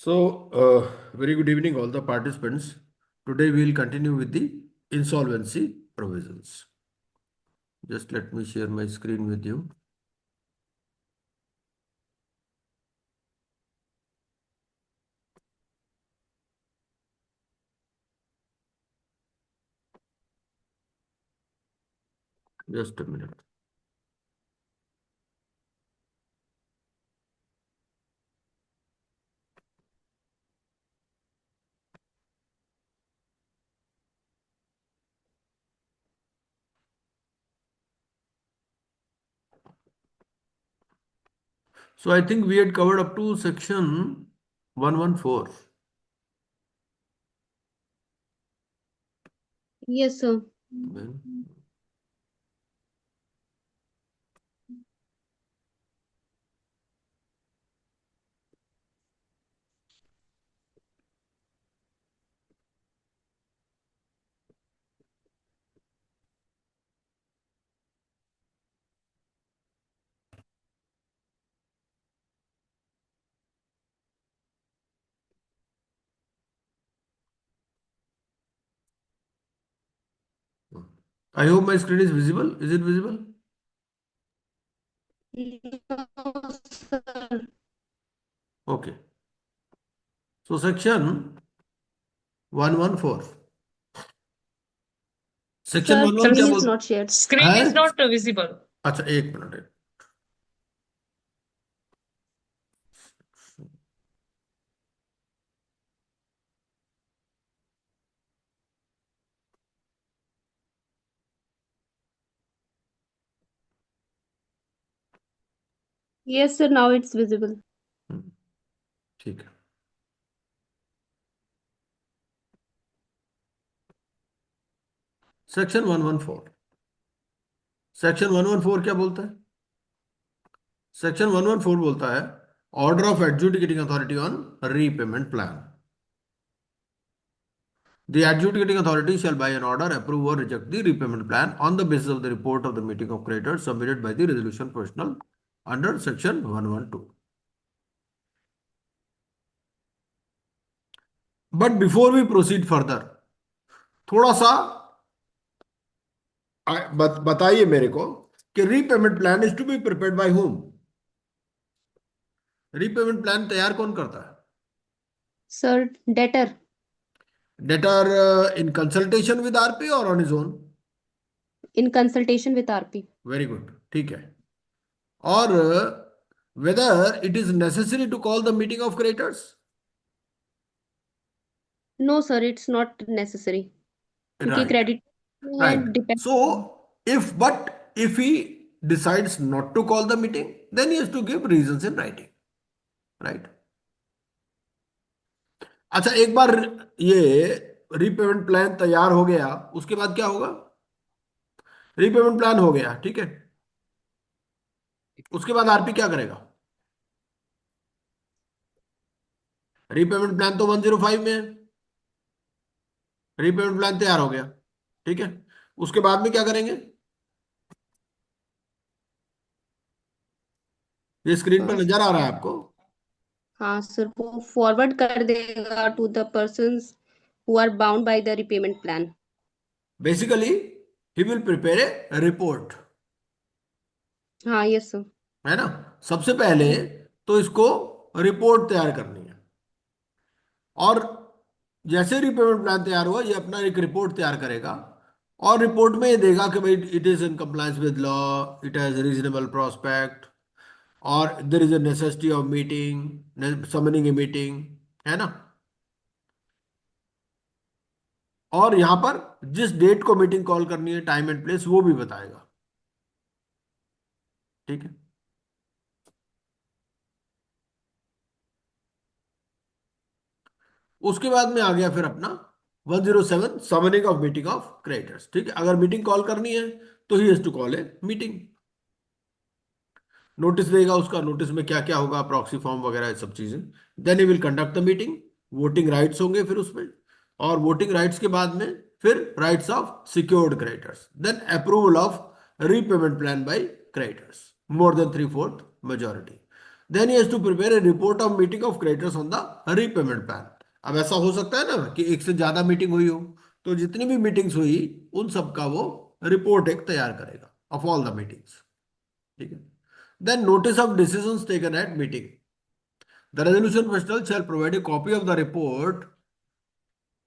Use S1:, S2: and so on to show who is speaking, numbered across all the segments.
S1: Very good evening, all the participants. Today we will continue with the insolvency provisions. Just let me share my screen with you. Just a minute. So I think we had covered up to section 114.
S2: Yes, sir.
S1: Well, I hope my screen is visible. Is it visible?
S2: No, sir.
S1: Okay. So section 114. Section
S2: Sir,
S1: 11 क्या
S2: screen is
S1: बोलता
S2: not shared.
S3: Screen
S1: है?
S3: is not visible.
S1: अच्छा, एक minute.
S2: Yes, sir. Now it's visible.
S1: ठीक है. Section 114. Section 114 क्या बोलता है? सेक्शन 114 बोलता है order of adjudicating authority on repayment plan. The adjudicating authority shall by an order approve or reject the repayment plan on the basis of the report of the meeting of creditors submitted by the resolution professional under section 112. But before we proceed further, थोड़ा सा बताइए मेरे को कि repayment plan is to be prepared by whom? Repayment plan तैयार कौन करता है?
S2: Sir, debtor.
S1: Debtor in consultation with RP or on his own?
S2: In consultation with RP.
S1: Very good, ठीक है. और whether it is necessary to call the meeting of creditors?
S2: No, sir. It's not necessary. क्योंकि
S1: Right,
S2: credit है
S1: right.
S2: depend.
S1: So if he decides not to call the meeting, then he has to give reasons in writing, right? अच्छा, एक बार ये repayment plan तैयार हो गया, उसके बाद क्या होगा? रीपेमेंट प्लान हो गया, ठीक है. उसके बाद आरपी क्या करेगा? रीपेमेंट प्लान तो 105 में है. रीपेमेंट प्लान तैयार हो गया, ठीक है. उसके बाद में क्या करेंगे? ये स्क्रीन पर नजर आ रहा है आपको?
S2: हाँ सर, वो फॉरवर्ड कर देगा to the persons who are bound by the repayment plan.
S1: Basically he will prepare a report,
S2: हाँ, यस सर.
S1: है ना. सबसे पहले तो इसको रिपोर्ट तैयार करनी है, और जैसे रिपेमेंट प्लान तैयार हुआ ये अपना एक रिपोर्ट तैयार करेगा, और रिपोर्ट में ये देगा कि भाई it is in compliance with law, it has reasonable prospect, और there is a necessity of meeting, summoning a meeting, है ना. और यहां पर जिस डेट को मीटिंग कॉल करनी है, टाइम एंड प्लेस, वो भी बताएगा, ठीक है. उसके बाद में आ गया फिर अपना 107 summoning of meeting of creditors, ठीक है. अगर मीटिंग कॉल करनी है तो he has to call a meeting. Notice देगा, उसका नोटिस में क्या क्या होगा, प्रॉक्सी फॉर्म वगैरह सब चीजें. Then he will conduct the meeting. Voting rights होंगे फिर उसमें, और वोटिंग राइट्स के बाद में फिर rights of secured creditors, then approval of repayment plan by creditors more than 3/4 majority. Then he has to prepare a report of meeting of creditors on the repayment plan. अब ऐसा हो सकता है ना कि एक से ज्यादा मीटिंग हुई हो, तो जितनी भी मीटिंग्स हुई उन सब का वो रिपोर्ट एक तैयार करेगा ऑफ ऑल द मीटिंग्स। ठीक है। Then notice of decisions taken at meeting. The resolution professional shall provide a copy of the report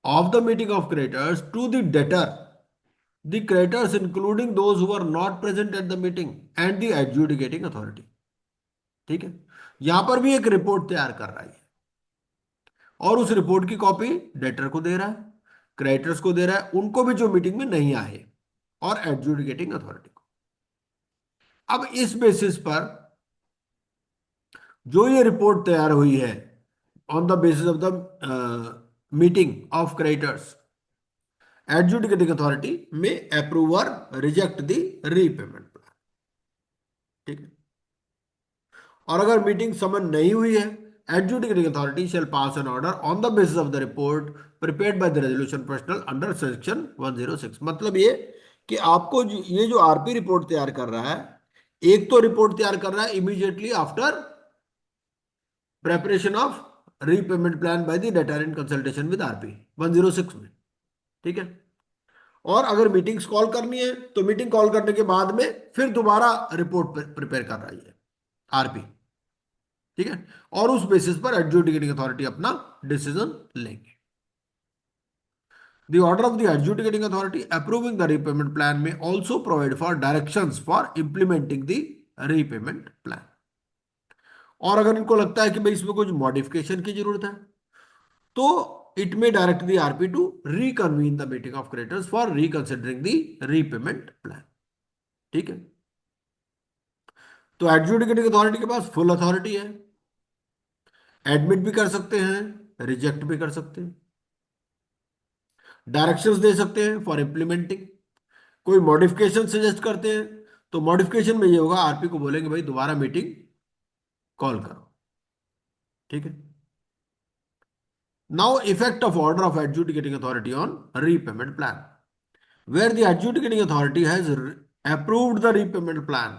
S1: of the meeting of creditors to the debtor, the creditors including those who were not present at the meeting and the adjudicating authority। ठीक है। यहां पर भी एक report तैयार कर रहा है और उस रिपोर्ट की कॉपी डेटर को दे रहा है, क्रेडिटर्स को दे रहा है, उनको भी जो मीटिंग में नहीं आए, और एडजुडिकेटिंग अथॉरिटी को। अब इस बेसिस पर जो ये रिपोर्ट तैयार हुई है on the basis of the meeting of creditors, adjudicating authority may approve और रिजेक्ट द रीपेमेंट प्लान। ठीक है। और अगर मीटिंग समन नहीं हुई है, adjudicating authority shall pass an order on the basis of the report prepared by the resolution professional under section 106। मतलब ये कि आपको ये जो आरपी रिपोर्ट तैयार कर रहा है, एक तो रिपोर्ट तैयार कर रहा है immediately after preparation of repayment plan by the debtor in consultation with RP 106 में। ठीक है। और अगर मीटिंग्स कॉल करनी है तो मीटिंग कॉल करने के बाद में फिर दोबारा रिपोर्ट प्रिपेयर कर रही है आरपी। ठीक है। और उस बेसिस पर एडजुडिकेटिंग अथॉरिटी अपना डिसीजन लेंगे। The order of the adjudicating authority approving the repayment plan may also provide for directions for implementing the repayment plan। और अगर इनको लगता है कि भाई इसमें कुछ मॉडिफिकेशन की जरूरत है, तो it may direct the RP to reconvene the meeting of creditors for reconsidering the repayment plan. ठीक है। तो एडजुडिकेटिंग अथॉरिटी के पास फुल अथॉरिटी है, एडमिट भी कर सकते हैं, रिजेक्ट भी कर सकते हैं, डायरेक्शंस दे सकते हैं फॉर इम्प्लीमेंटिंग, कोई मॉडिफिकेशन सजेस्ट करते हैं तो मॉडिफिकेशन में ये होगा आरपी को बोलेंगे भाई दोबारा मीटिंग कॉल करो। ठीक है। Now effect of order of adjudicating authority on repayment plan. Where the adjudicating authority has approved the repayment plan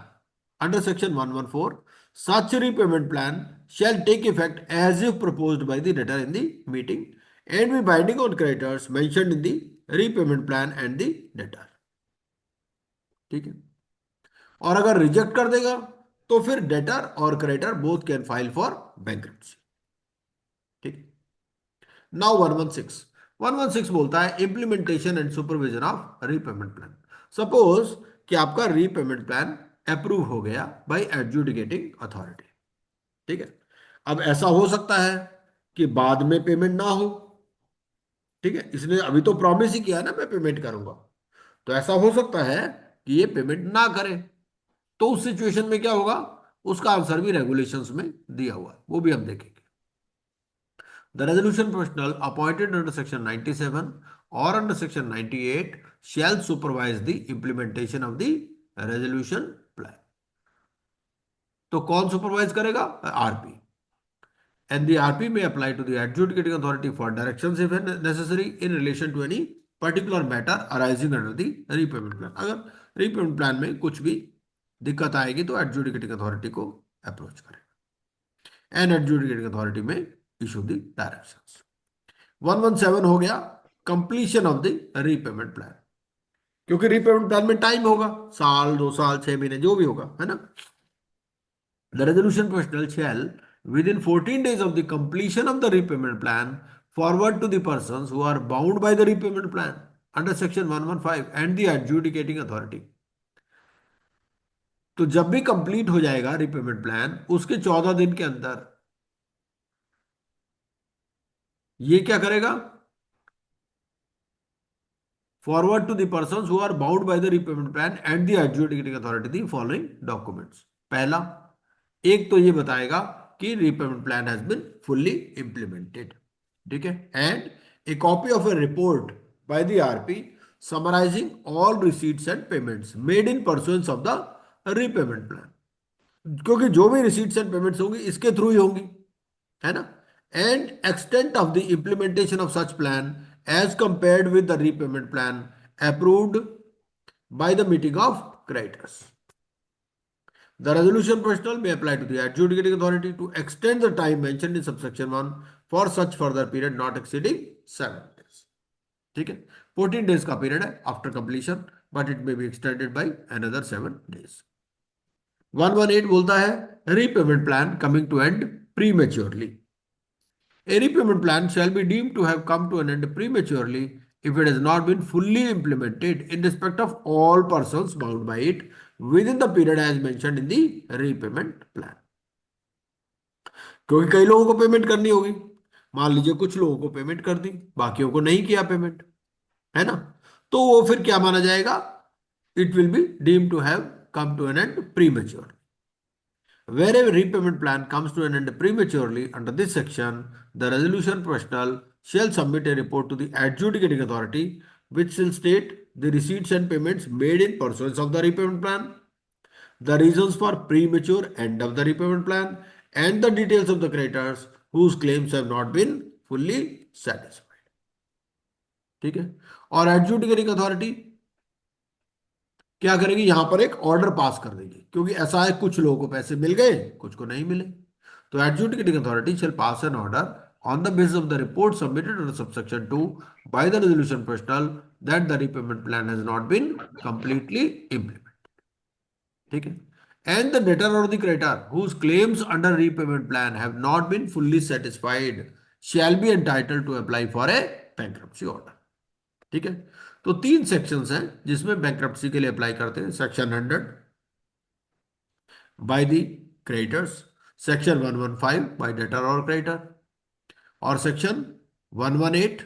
S1: under section 114, such repayment plan shall take effect as if proposed by the debtor in the meeting and be binding on creditors mentioned in the repayment plan and the debtor। ठीक है। और अगर reject कर देगा तो फिर debtor और creditor both can file for bankruptcy. ठीक। नाउ 116 बोलता है implementation and supervision of repayment plan. Suppose कि आपका रीपेमेंट प्लान अप्रूव हो गया बाय एडजुडिकेटिंग अथॉरिटी। ठीक है। अब ऐसा हो सकता है कि बाद में पेमेंट ना हो। ठीक है। इसने अभी तो प्रॉमिस ही किया ना मैं पेमेंट करूंगा, तो ऐसा हो सकता है कि ये पेमेंट ना करे। तो उस सिचुएशन में क्या होगा, उसका आंसर भी रेगुलेशंस में दिया हुआ है, वो भी हम देखेंगे। The resolution professional appointed under section 97 or under section 98 shall supervise the implementation of the resolution plan। तो कौन सुपरवाइज करेगा, RP. And the RP may apply to the adjudicating authority for directions if necessary in relation to any particular matter arising under the repayment plan। अगर repayment plan में कुछ भी दिक्कत आएगी तो adjudicating authority को अप्रोच करेगा and adjudicating authority में issue the directions। 117 हो गया completion of the repayment plan, क्योंकि रीपेमेंट प्लान में टाइम होगा, साल 2 साल 6 महीने जो भी होगा, है ना। The resolution professional shall within 14 days of the completion of the repayment plan forward to the persons who are bound by the repayment plan under section 115 and the adjudicating authority। तो जब भी कंप्लीट हो जाएगा repayment plan उसके 14 दिन के अंदर ये क्या करेगा, forward to the persons who are bound by the repayment plan and the adjudicating authority the following documents। पहला, एक तो ये बताएगा कि repayment plan has been fully implemented। ठीक है। And a copy of a report by the RP summarising all receipts and payments made in pursuance of the repayment plan, क्योंकि जो भी रिसीट्स एंड पेमेंट्स होंगी इसके थ्रू ही होंगी, है ना। And extent of the implementation of such plan as compared with the repayment plan approved by the meeting of creditors। The resolution provisional may apply to the adjudicating authority to extend the time mentioned in subsection 1 for such further period not exceeding 7 days. ठीक है, 14 days का period है after completion, but it may be extended by another 7 days. 118 बोलता है repayment plan coming to end prematurely. A repayment plan shall be deemed to have come to an end prematurely if it has not been fully implemented in respect of all persons bound by it within the period as mentioned in the repayment plan. क्योंकि कई लोगों को payment करनी होगी, मान लीजिए कुछ लोगों को पेमेंट कर दी, बाकियों को नहीं किया पेमेंट, है ना, तो वो फिर क्या माना जाएगा? It will be deemed to have come to an end premature. Wherever repayment plan comes to an end prematurely under this section, the resolution professional shall submit a report to the adjudicating authority, which shall state the receipts and payments made in pursuance of the repayment plan, the reasons for premature end of the repayment plan, and the details of the creditors whose claims have not been fully satisfied. ठीक है, और adjudicating authority क्या करेगी? यहां पर एक order pass कर देगी, क्योंकि ऐसा है कुछ लोगों को पैसे मिल गए, कुछ को नहीं मिले. तो adjudicating authority shall pass an order on the basis of the report submitted under subsection 2 by the resolution personal that the repayment plan has not been completely implement. ठीक है, एंड द डेटर और the creditor whose claims under repayment plan have not been fully satisfied shall be entitled to apply for a bankruptcy order. ठीक है, तो 3 sections हैं जिसमें bankruptcy के लिए अप्लाई करते हैं. Section 100 by the creditors, section 115 bye debtor और क्रेडिटर, और सेक्शन 118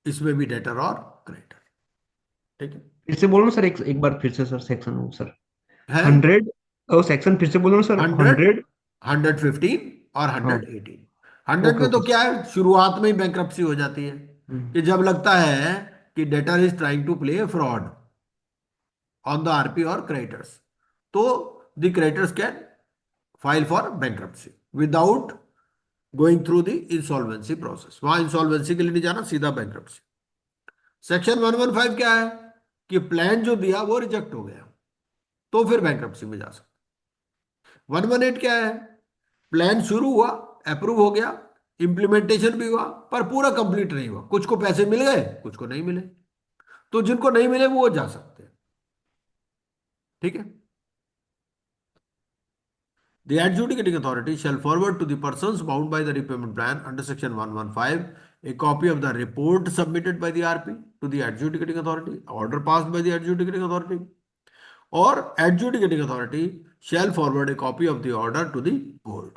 S1: इसमें भी डेटर और क्रेडिटर. ठीक
S3: फिर से बोलो सर, एक एक बार फिर से सर, सेक्शन सर
S1: है
S3: 100, ओ सेक्शन फिर से बोलो सर,
S1: 100,
S3: 100.
S1: 115 और
S3: हाँ.
S1: 118. 100
S3: ओके
S1: में तो
S3: ओके.
S1: क्या है, शुरुआत में ही बैंक्रप्सी हो जाती है
S3: हम्म.
S1: कि जब लगता है कि debtor is trying to play fraud on the RP or creditors. So the creditors can file for bankruptcy without going through the insolvency process. वहां इंसॉल्वेंसी के लिए नहीं जाना, सीधा बैंक्रप्सी. सेक्शन 115 क्या है कि प्लान जो दिया वो रिजेक्ट हो गया, तो फिर बैंक्रप्सी में जा सकते. 118 क्या है? प्लान शुरू हुआ, अप्रूव हो गया, इंप्लीमेंटेशन भी हुआ, पर पूरा कंप्लीट नहीं हुआ, कुछ को पैसे मिल गए, कुछ को नहीं मिले, तो जिनको नहीं मिले वो जा सकते हैं. ठीक है, the adjudicating authority shall forward to the persons bound by the repayment plan under section 115 a copy of the report submitted by the RP to the adjudicating authority, order passed by the adjudicating authority, or adjudicating authority shall forward a copy of the order to the board.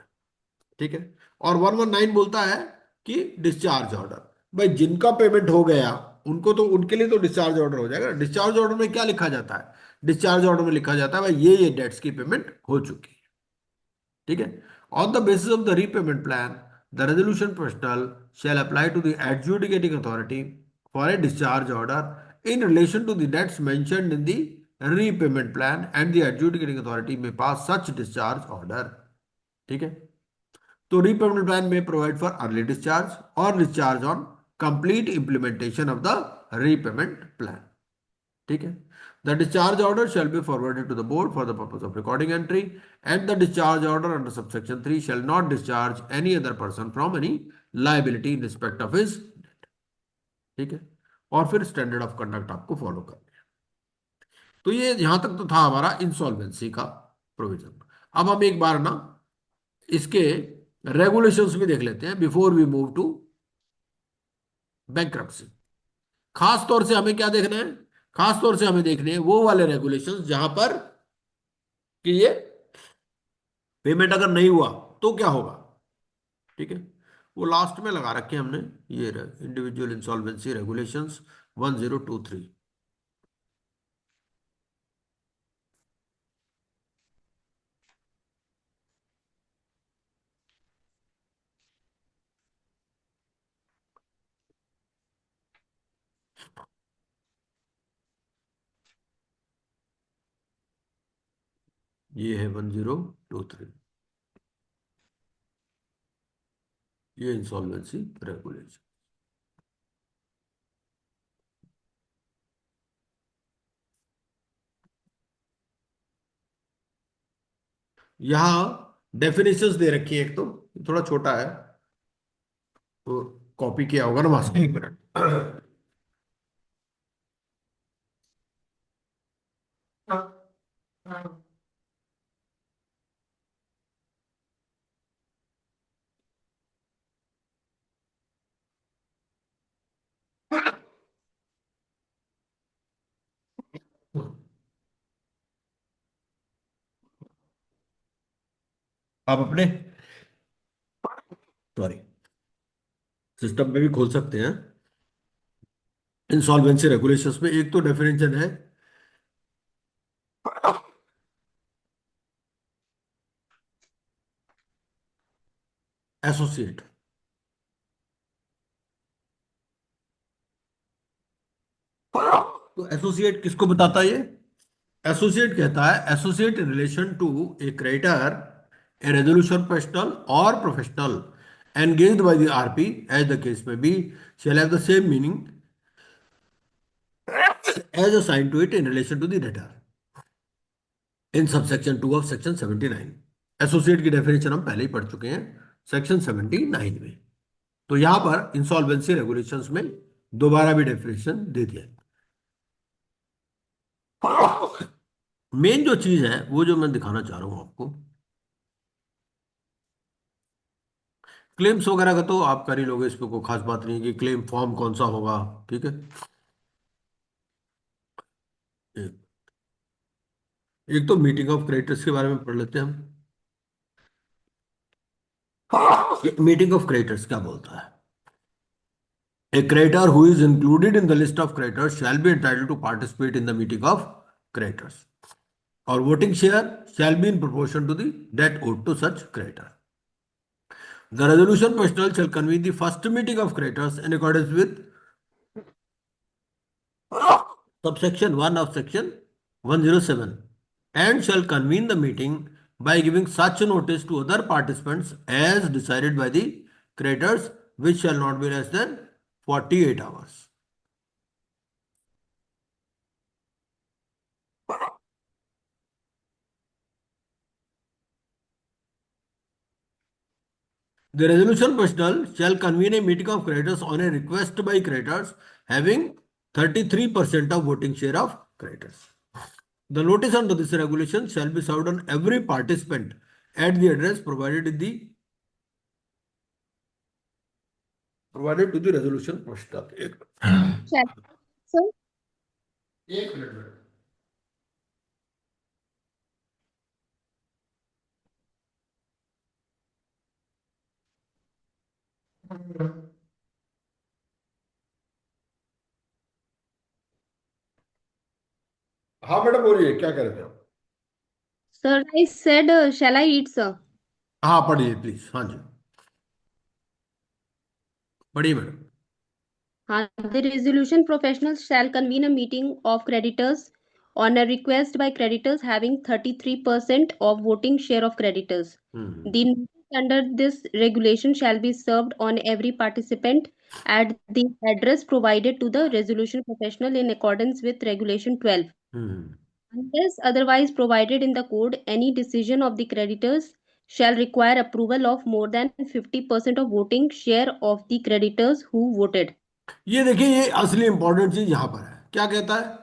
S1: ठीक है, और 119 बोलता है कि discharge order. भाई जिनका payment हो गया उनको तो, उनके लिए तो डिस्चार्ज ऑर्डर हो जाएगा. डिस्चार्ज ऑर्डर में क्या लिखा जाता है? डिस्चार्ज ऑर्डर में लिखा जाता है भाई ये डेट्स की पेमेंट हो चुकी है. ठीक है, on the basis of the repayment plan the resolution provisional shall apply to the adjudicating authority for a discharge order in relation to the debts mentioned in the repayment plan and the adjudicating authority may pass such discharge order. ठीक है, तो repayment plan may provide for early discharge और discharge on complete implementation of the repayment plan. ठीक है, the discharge order shall be forwarded to the board for the purpose of recording entry, and the discharge order under subsection 3 shall not discharge any other person from any liability in respect of his debt. ठीक है, और फिर standard of conduct आपको follow करना है. तो ये यहां तक तो था हमारा इंसॉल्वेंसी का प्रोविजन. अब हम एक बार ना इसके रेगुलेशंस भी देख लेते हैं before we move to bankruptcy. खास तौर से हमें क्या देखना है? खास तौर से हमें देखने हैं वो वाले रेगुलेशंस जहां पर कि ये पेमेंट अगर नहीं हुआ तो क्या होगा. ठीक है, वो लास्ट में लगा रखे हैं हमने, ये इंडिविजुअल इंसॉल्वेंसी रेगुलेशंस 1023. ये है 1023, ये इंसॉल्वेंसी रेगुलेशन. यहाँ डेफिनेशंस दे रखी है, एक तो थोड़ा छोटा है, तो कॉपी किया होगा ना वहां से, एक मिनट। आप अपने, सॉरी, सिस्टम में भी खोल सकते हैं इंसॉल्वेंसी रेगुलेशंस में। एक तो डेफिनेशन है एसोसिएट। तो एसोसिएट किसको बताता है ये? एसोसिएट कहता है, associate in relation to a creditor, a resolution professional और professional engaged by the RP, as the case may be, shall have the same meaning as assigned to it in relation to the debtor in subsection 2 of section 79। Associate की definition हम पहले ही पढ़ चुके हैं section 79 में। तो यहां पर इंसॉल्वेंसी रेगुलेशंस में दोबारा भी डेफिनेशन दे दिया। मेन जो चीज है वो जो मैं दिखाना चाह रहा हूं आपको, क्लेम्स वगैरह का तो आप कर ही लोगे, इस पे कोई खास बात नहीं है कि क्लेम फॉर्म कौन सा होगा। ठीक है, एक, एक तो मीटिंग ऑफ क्रेडिटर्स के बारे में पढ़ लेते हैं हम। मीटिंग ऑफ क्रेडिटर्स क्या बोलता है? A creditor who is included in the list of creditors shall be entitled to participate in the meeting of creditors. Or voting share shall be in proportion to the debt owed to such creditor. The resolution professional shall convene the first meeting of creditors in accordance with subsection 1 of section 107 and shall convene the meeting by giving such notice to other participants as decided by the creditors, which shall not be less than 48 hours. The resolution professional shall convene a meeting of creditors on a request by creditors having 33% of voting share of creditors. The notice under this regulation shall be served on every participant at the address provided to the resolution professional.
S2: Shall- Sir,
S1: एक minute. हाँ madam बोलिए, क्या कह रहे थे आप?
S2: sir, I said, shall I eat, sir?
S1: हाँ पढ़िए प्लीज, हाँ जी पढ़िए madam.
S2: The resolution professionals shall convene a meeting of creditors on a request by creditors having 33% of voting share of creditors. The notice under this regulation shall be served on every participant at the address provided to the resolution professional in accordance with Regulation 12. Unless otherwise provided in the code, any decision of the creditors shall require approval of more than 50% of voting share of the creditors who voted.
S1: ये देखिए, ये असली important चीज यहां पर है। क्या कहता है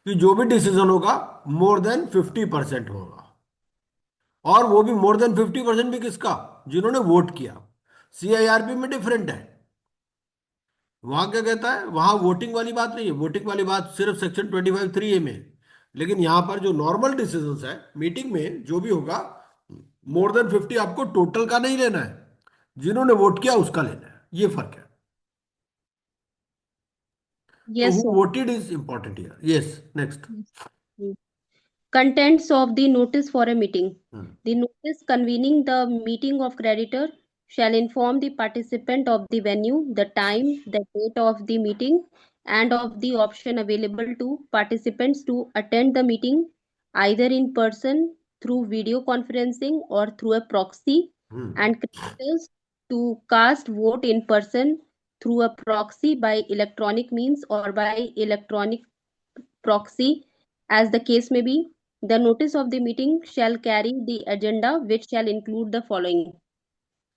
S1: कि जो भी डिसीजन होगा मोर देन 50% होगा, और वो भी मोर देन 50% भी किसका? जिन्होंने वोट किया। सीआईआरपी में डिफरेंट है। वहां क्या कहता है, वहां वोटिंग वाली बात नहीं है, वोटिंग वाली बात सिर्फ सेक्शन 25(3)(a) में है। लेकिन यहां पर जो नॉर्मल डिसीजंस है मीटिंग में जो भी होगा, मोर देन 50 आपको टोटल का नहीं लेना है, जिन्होंने वोट किया उसका लेना है। ये फर्क है। तो
S2: Yes,
S1: who
S2: sir.
S1: Voted is important here. Yes, next.
S2: Mm. Contents of the notice for a meeting. The notice convening the meeting of creditor shall inform the participant of the venue, the time, the date of the meeting, and of the option available to participants to attend the meeting either in person, through video conferencing, or through a proxy, and creditors to cast vote in person, through a proxy, by electronic means, or by electronic proxy, as the case may be. The notice of the meeting shall carry the agenda, which shall include the following: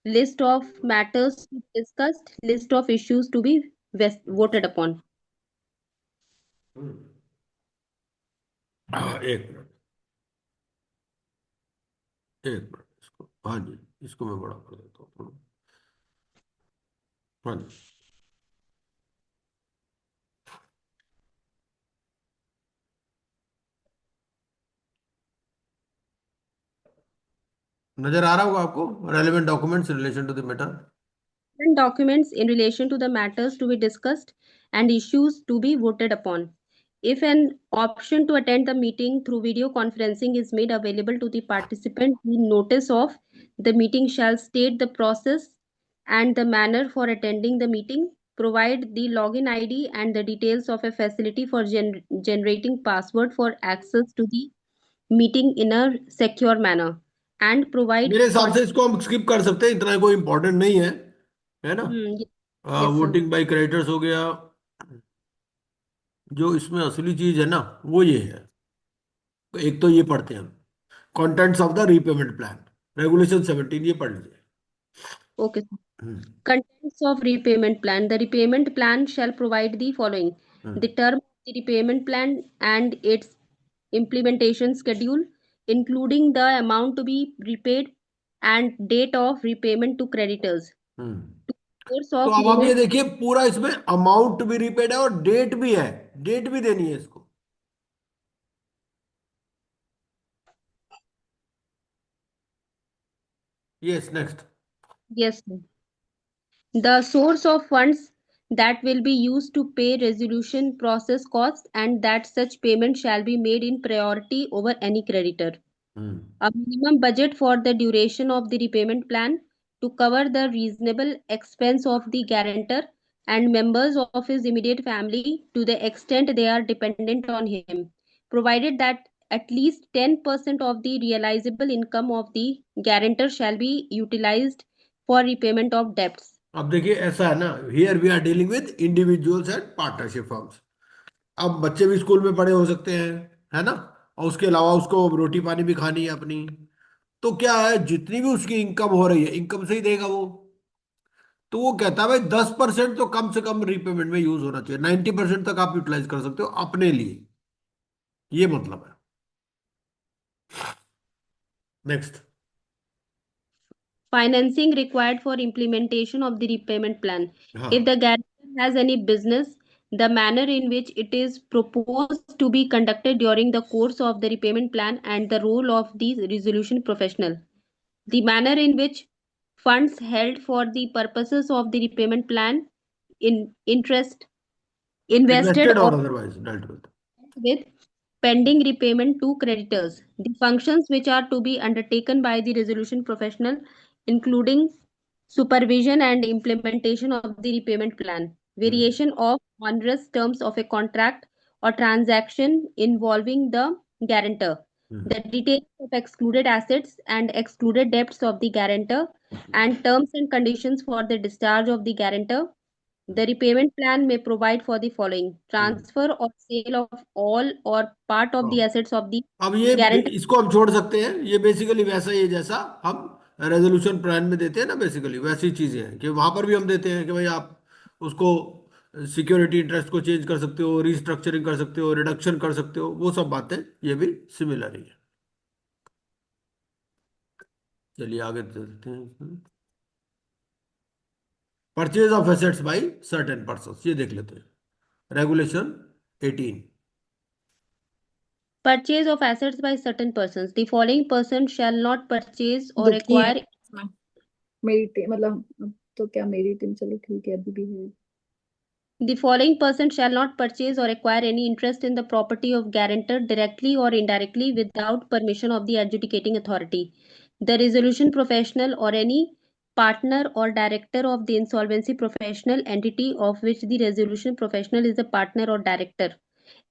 S2: list of matters to be discussed, list of issues to be voted upon.
S1: एक minute, एक minute, इसको, हाँ जी, इसको मैं बड़ा कर देता हूँ थोड़ा। हाँ जी, नजर आ रहा होगा आपको, relevant documents relation to the matter.
S2: Documents in relation to the matters to be discussed and issues to be voted upon. If an option to attend the meeting through video conferencing is made available to the participant, the notice of the meeting shall state the process and the manner for attending the meeting, provide the login ID and the details of a facility for generating password for access to the meeting in a secure manner, and provide
S1: मेरे हिसाब से इसको हम skip कर सकते हैं, इतना कोई इंपॉर्टेंट नहीं है ना।
S2: yes sir.
S1: Voting by creditors हो गया, जो इसमें असली चीज है ना वो ये है। एक तो ये पढ़ते हैं हम, contents of the repayment plan, regulation 17, ये पढ़ लीजिए।
S2: Okay sir.
S1: Hmm,
S2: Contents of repayment plan. The repayment plan shall provide the following: the
S1: hmm,
S2: term of the repayment plan and its implementation schedule, including the amount to be repaid and date of repayment to creditors.
S1: Hmm.
S2: Course
S1: तो
S2: of
S1: अब आप ये
S2: limit.
S1: देखिए, पूरा इसमें amount भी repaid है और डेट भी है, डेट भी देनी है इसको। Yes, next.
S2: Yes, sir. The source of funds that will be used to pay resolution process costs, and that such payment shall be made in priority over any creditor.
S1: Hmm,
S2: A minimum budget for the duration of the repayment plan to cover the reasonable expense of the guarantor and members of his immediate family to the extent they are dependent on him, provided that at least 10% of the realizable income of the guarantor shall be utilized for repayment of debts.
S1: अब देखिए ऐसा है ना, here we are dealing with individuals and partnership firms. अब बच्चे भी school में पढ़े हो सकते हैं, है ना, और उसके अलावा उसको रोटी पानी भी खानी है अपनी। तो क्या है, जितनी भी उसकी इनकम हो रही है, इनकम से ही देगा वो। तो वो कहता है भाई 10% तो कम से कम रीपेमेंट में यूज होना चाहिए, 90% तक आप यूटिलाइज कर सकते हो अपने लिए, ये मतलब है। Next.
S2: Financing required for implementation of the repayment plan. If
S1: हाँ।
S2: the guarantor has any business, the manner in which it is proposed to be conducted during the course of the repayment plan, and the role of the resolution professional. The manner in which funds held for the purposes of the repayment plan in interest invested
S1: invested
S2: or
S1: और otherwise dealt with.
S2: with pending repayment to creditors. The functions which are to be undertaken by the resolution professional, including supervision and implementation of the repayment plan, variation of onerous terms of a contract or transaction involving the guarantor, the details of excluded assets and excluded debts of the guarantor, and terms and conditions for the discharge of the guarantor. The repayment plan may provide for the following: transfer or sale of all or part of the assets of the
S1: अब ये
S2: guarantor.
S1: इसको हम छोड़ सकते हैं, ये basically वैसा ही है जैसा हम रेजोल्यूशन प्लान में देते हैं ना, बेसिकली वैसी चीजें हैं कि वहां पर भी हम देते हैं कि भाई आप उसको सिक्योरिटी इंटरेस्ट को चेंज कर सकते हो, रिस्ट्रक्चरिंग कर सकते हो, रिडक्शन कर सकते हो, वो सब बातें ये भी सिमिलर ही है। चलिए आगे चलते हैं। Purchase of assets by certain person, ये देख लेते हैं, regulation 18।
S2: Purchase of assets by certain persons. The following person shall not purchase or
S4: दुखी है
S2: acquire.
S4: इसमें। मेरी टीम मतलब अब तो क्या मेरी टीम, चलो ठीक है अभी भी है।
S2: The following person shall not purchase or acquire any interest in the property of guarantor directly or indirectly without permission of the adjudicating authority, the resolution professional, or any partner or director of the insolvency professional entity of which the resolution professional is a partner or director,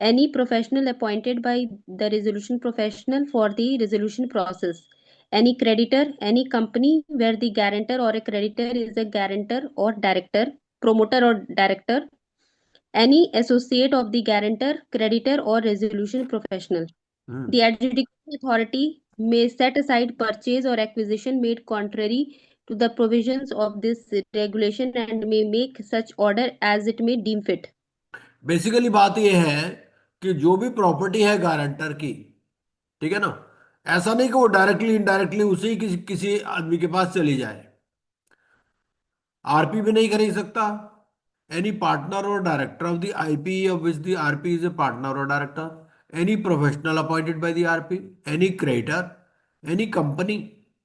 S2: any professional appointed by the resolution professional for the resolution process, any creditor, any company where the guarantor or a creditor is a guarantor or director, promoter or director, any associate of the guarantor, creditor, or resolution professional. The adjudicating authority may set aside purchase or acquisition made contrary to the provisions of this regulation and may make such order as it may deem fit.
S1: Basically बात यह है कि जो भी property है guarantor की, ठीक है ना, ऐसा नहीं कि वो डायरेक्टली इनडायरेक्टली उसी किसी आदमी के पास चली जाए। आरपी भी नहीं खरीद सकता। एनी पार्टनर और director of the IP of which the RP is a partner और director, any professional appointed by the RP, any creditor, any company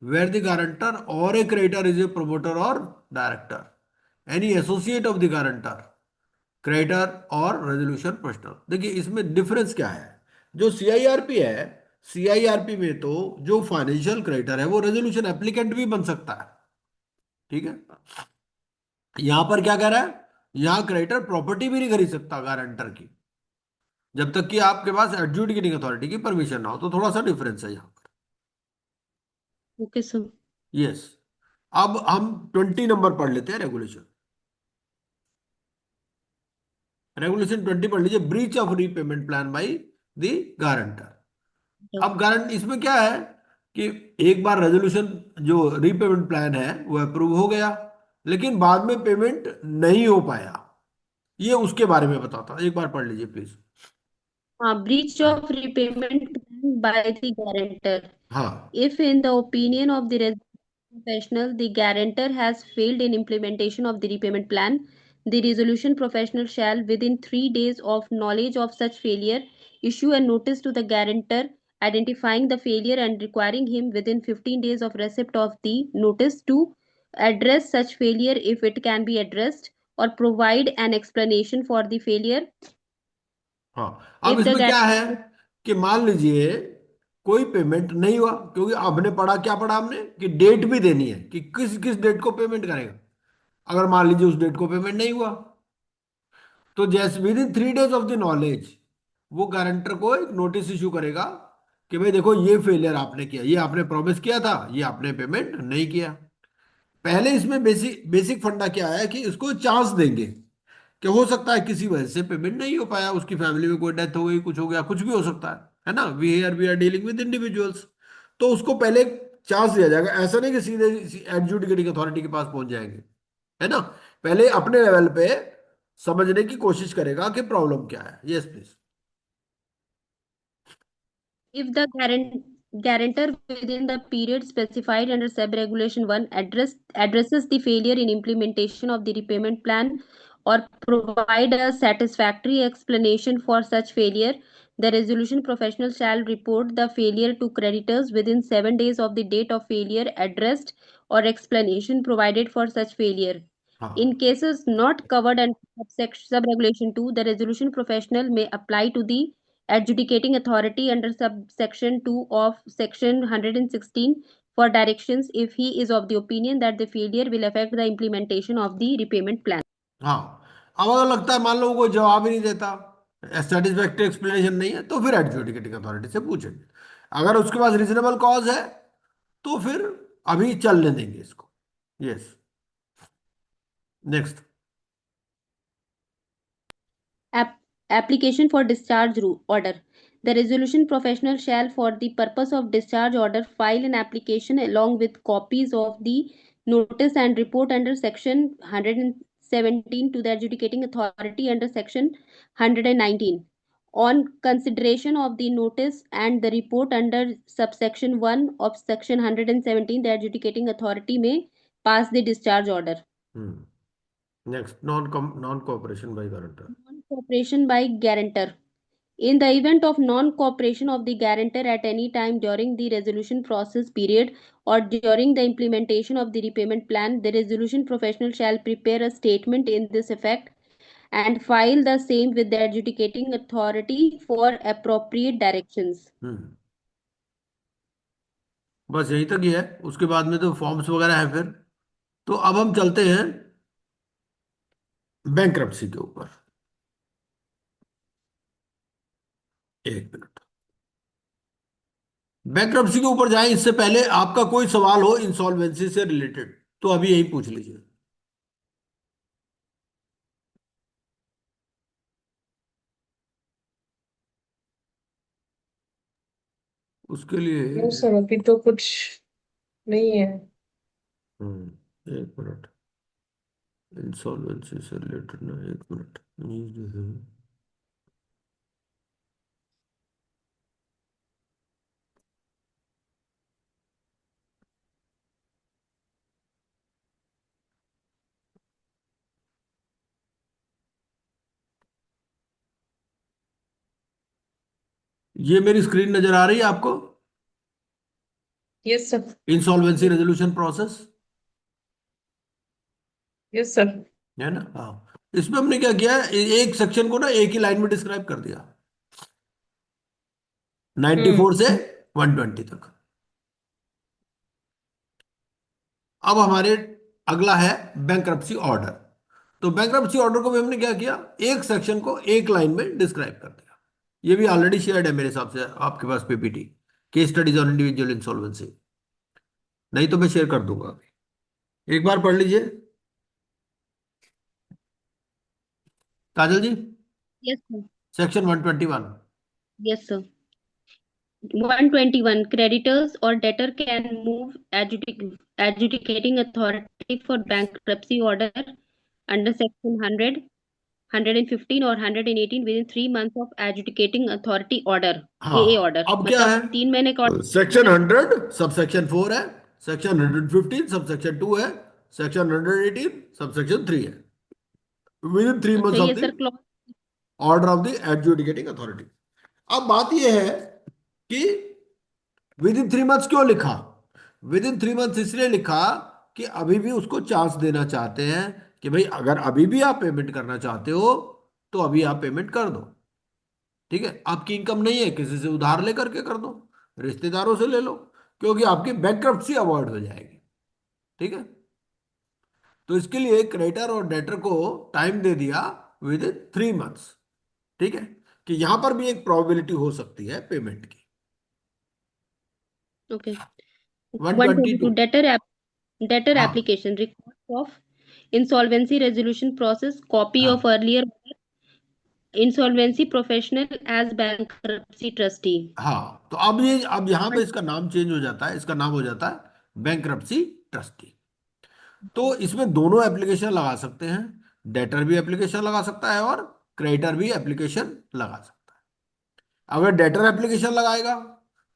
S1: where the guarantor और a creditor is a promoter और director, any associate of the guarantor, creditor और resolution professional. देखिए इसमें difference क्या है। जो CIRP है, सीआईआरपी में तो जो फाइनेंशियल क्रेडिटर है वो रेजोल्यूशन एप्लीकेंट भी बन सकता है, ठीक है। यहां पर क्या कह रहा है, यहां क्रेडिटर प्रॉपर्टी भी नहीं खरीद सकता गारंटर की, जब तक कि आपके पास एडजुडिकेटिंग अथॉरिटी की परमिशन ना हो। तो थोड़ा सा डिफरेंस है यहां पर।
S2: Okay, so
S1: yes. अब हम 20 नंबर पढ़ लेते हैं, रेगुलेशन। रेगुलेशन 20 पढ़ लीजिए, breach of repayment plan by the guarantor. अब गारंट इसमें क्या है कि एक बार रेजोल्यूशन जो रीपेमेंट प्लान है वो अप्रूव हो गया, लेकिन बाद में पेमेंट नहीं हो पाया, ये उसके बारे में बताता हूं। एक बार पढ़ लीजिए please.
S2: breach of repayment plan by the guarantor.
S1: हाँ।
S2: If, in the opinion of the professional, the guarantor has failed in implementation of the repayment plan, the resolution professional shall, within 3 days of knowledge of such failure, issue a notice to the guarantor identifying the failure and requiring him within 15 days of receipt of the notice to address such failure if it can be addressed, or provide an explanation for the failure.
S1: हाँ, अब
S2: If the
S1: इसमें क्या है
S2: guarantor
S1: कि मान लीजिए कोई payment नहीं हुआ, क्योंकि आपने पढ़ा, क्या पढ़ा हमने कि डेट भी देनी है कि किस किस डेट को पेमेंट करेगा। अगर मान लीजिए उस डेट को पेमेंट नहीं हुआ, तो जैसे with in 3 days of the knowledge वो गारंटर को एक नोटिस इशू करेगा कि भाई देखो ये फेलियर आपने किया, ये आपने प्रॉमिस किया था, ये आपने पेमेंट नहीं किया। पहले इसमें बेसिक बेसिक फंडा क्या है कि इसको चांस देंगे कि हो सकता है किसी वजह से पेमेंट नहीं हो पाया, उसकी फैमिली में कोई डेथ हो गई, कुछ हो गया, कुछ भी हो सकता है ना। We are dealing with individuals. तो उसको पहले चांस दिया जाएगा, ऐसा नहीं कि सीधे एडजुडिकेटिंग अथॉरिटी के पास पहुंच जाएंगे, है ना। पहले अपने लेवल पे समझने की कोशिश करेगा कि प्रॉब्लम क्या है। Yes please.
S2: If the guarantor within the period specified under sub-regulation 1 addresses the failure in implementation of the repayment plan or provide a satisfactory explanation for such failure, the resolution professional shall report the failure to creditors within 7 days of the date of failure addressed or explanation provided for such failure.
S1: हाँ।
S2: In cases not covered under sub-regulation 2, the resolution professional may apply to the adjudicating authority under subsection 2 of section 116 for directions if he is of the opinion that the failure will affect the implementation of the repayment plan.
S1: हाँ, अब अगर लगता है मान लो कोई जवाब ही नहीं देता, सेटिस्फैक्टरी एक्सप्लेनेशन नहीं है, तो फिर एडजुडिकेटिंग अथॉरिटी से पूछेंगे। अगर उसके पास रीजनेबल कॉज है तो फिर अभी चलने देंगे इसको। Yes. Next.
S2: Application for discharge order. The resolution professional shall, for the purpose of discharge order, file an application along with copies of the notice and report under section 117 to the adjudicating authority under section 119. On consideration of the notice and the report under subsection 1 of section 117, the adjudicating authority may pass the discharge order.
S1: Next, non cooperation by guarantor.
S2: Non-cooperation by guarantor. In the event of non-cooperation of the guarantor at any time during the resolution process period or during the implementation of the repayment plan, the resolution professional shall prepare a statement in this effect and file the same with the adjudicating authority for appropriate directions.
S1: बस यही तक ही है, उसके बाद में तो forms वगैरह है फिर। तो अब हम चलते हैं बैंक्रप्सी के ऊपर। एक मिनट। बैंक्रप्सी के ऊपर जाएं इससे पहले आपका कोई सवाल हो इंसॉल्वेंसी से रिलेटेड तो अभी यही पूछ लीजिए। उसके लिए
S5: नो सर, अभी तो कुछ नहीं है।
S1: एक मिनट, इंसॉल्वेंसी से रिलेटेड ना, एक मिनट, ये जो है ये मेरी स्क्रीन नजर आ रही है आपको?
S5: Yes sir.
S1: Insolvency resolution process,
S5: yes sir.
S1: है ना? हाँ, इसमें हमने क्या किया है, एक सेक्शन को ना एक ही लाइन में डिस्क्राइब कर दिया, 94 से 120 तक। अब हमारे अगला है बैंक्रप्सी ऑर्डर। तो बैंक्रप्सी ऑर्डर को भी हमने क्या किया, एक सेक्शन को एक लाइन में डिस्क्राइब कर दिया। ये भी ऑलरेडी शेयर्ड है मेरे हिसाब से आपके पास PPT, case studies on individual insolvency, नहीं तो मैं शेयर कर दूंगा अभी, एक बार पढ़ लीजिए काजल जी।
S2: Yes, sir.
S1: Section 121।
S2: Yes, sir. 121. Creditors or debtor can move adjudicating authority for bankruptcy order under section 100, 115 or 118 within 3 months of adjudicating authority order.
S1: हाँ,
S2: AA order.
S1: अब क्या
S2: मतलब
S1: है,
S2: 3 महीने का
S1: सेक्शन
S2: order.
S1: 100 सब सेक्शन 4 है, सेक्शन 115 सब सेक्शन 2 है, section 118 sub section 3 है, विद इन 3 months
S2: अच्छा,
S1: ऑफ
S2: ये
S1: the
S2: sir clause.
S1: Order of the adjudicating authority. अब बात यह है कि विद इन 3 months क्यों लिखा? विद इन 3 months इसलिए लिखा कि अभी भी उसको चांस देना चाहते हैं कि भाई अगर अभी भी आप पेमेंट करना चाहते हो तो अभी आप पेमेंट कर दो। ठीक है, आपकी इनकम नहीं है, किसी से उधार लेकर के कर दो, रिश्तेदारों से ले लो, क्योंकि आपकी बैंक्रप्सी अवॉइड हो जाएगी। ठीक है, तो इसके लिए क्रेडिटर और डेटर को टाइम दे दिया विद इन 3 months। ठीक है, कि यहां पर भी एक प्रोबेबिलिटी हो सकती है पेमेंट की।
S2: Okay.
S1: 122।
S2: 122. Debtor
S1: हाँ
S2: application. Record of insolvency resolution process. Copy of
S1: हाँ
S2: earlier insolvency professional as bankruptcy trustee.
S1: हाँ, तो अब यहां पे इसका नाम चेंज हो जाता है, इसका नाम हो जाता है बैंक्रप्सी ट्रस्टी। तो इसमें दोनों एप्लीकेशन लगा सकते हैं, डेटर भी एप्लीकेशन लगा सकता है और क्रेडिटर भी एप्लीकेशन लगा सकता है। अगर डेटर एप्लीकेशन लगाएगा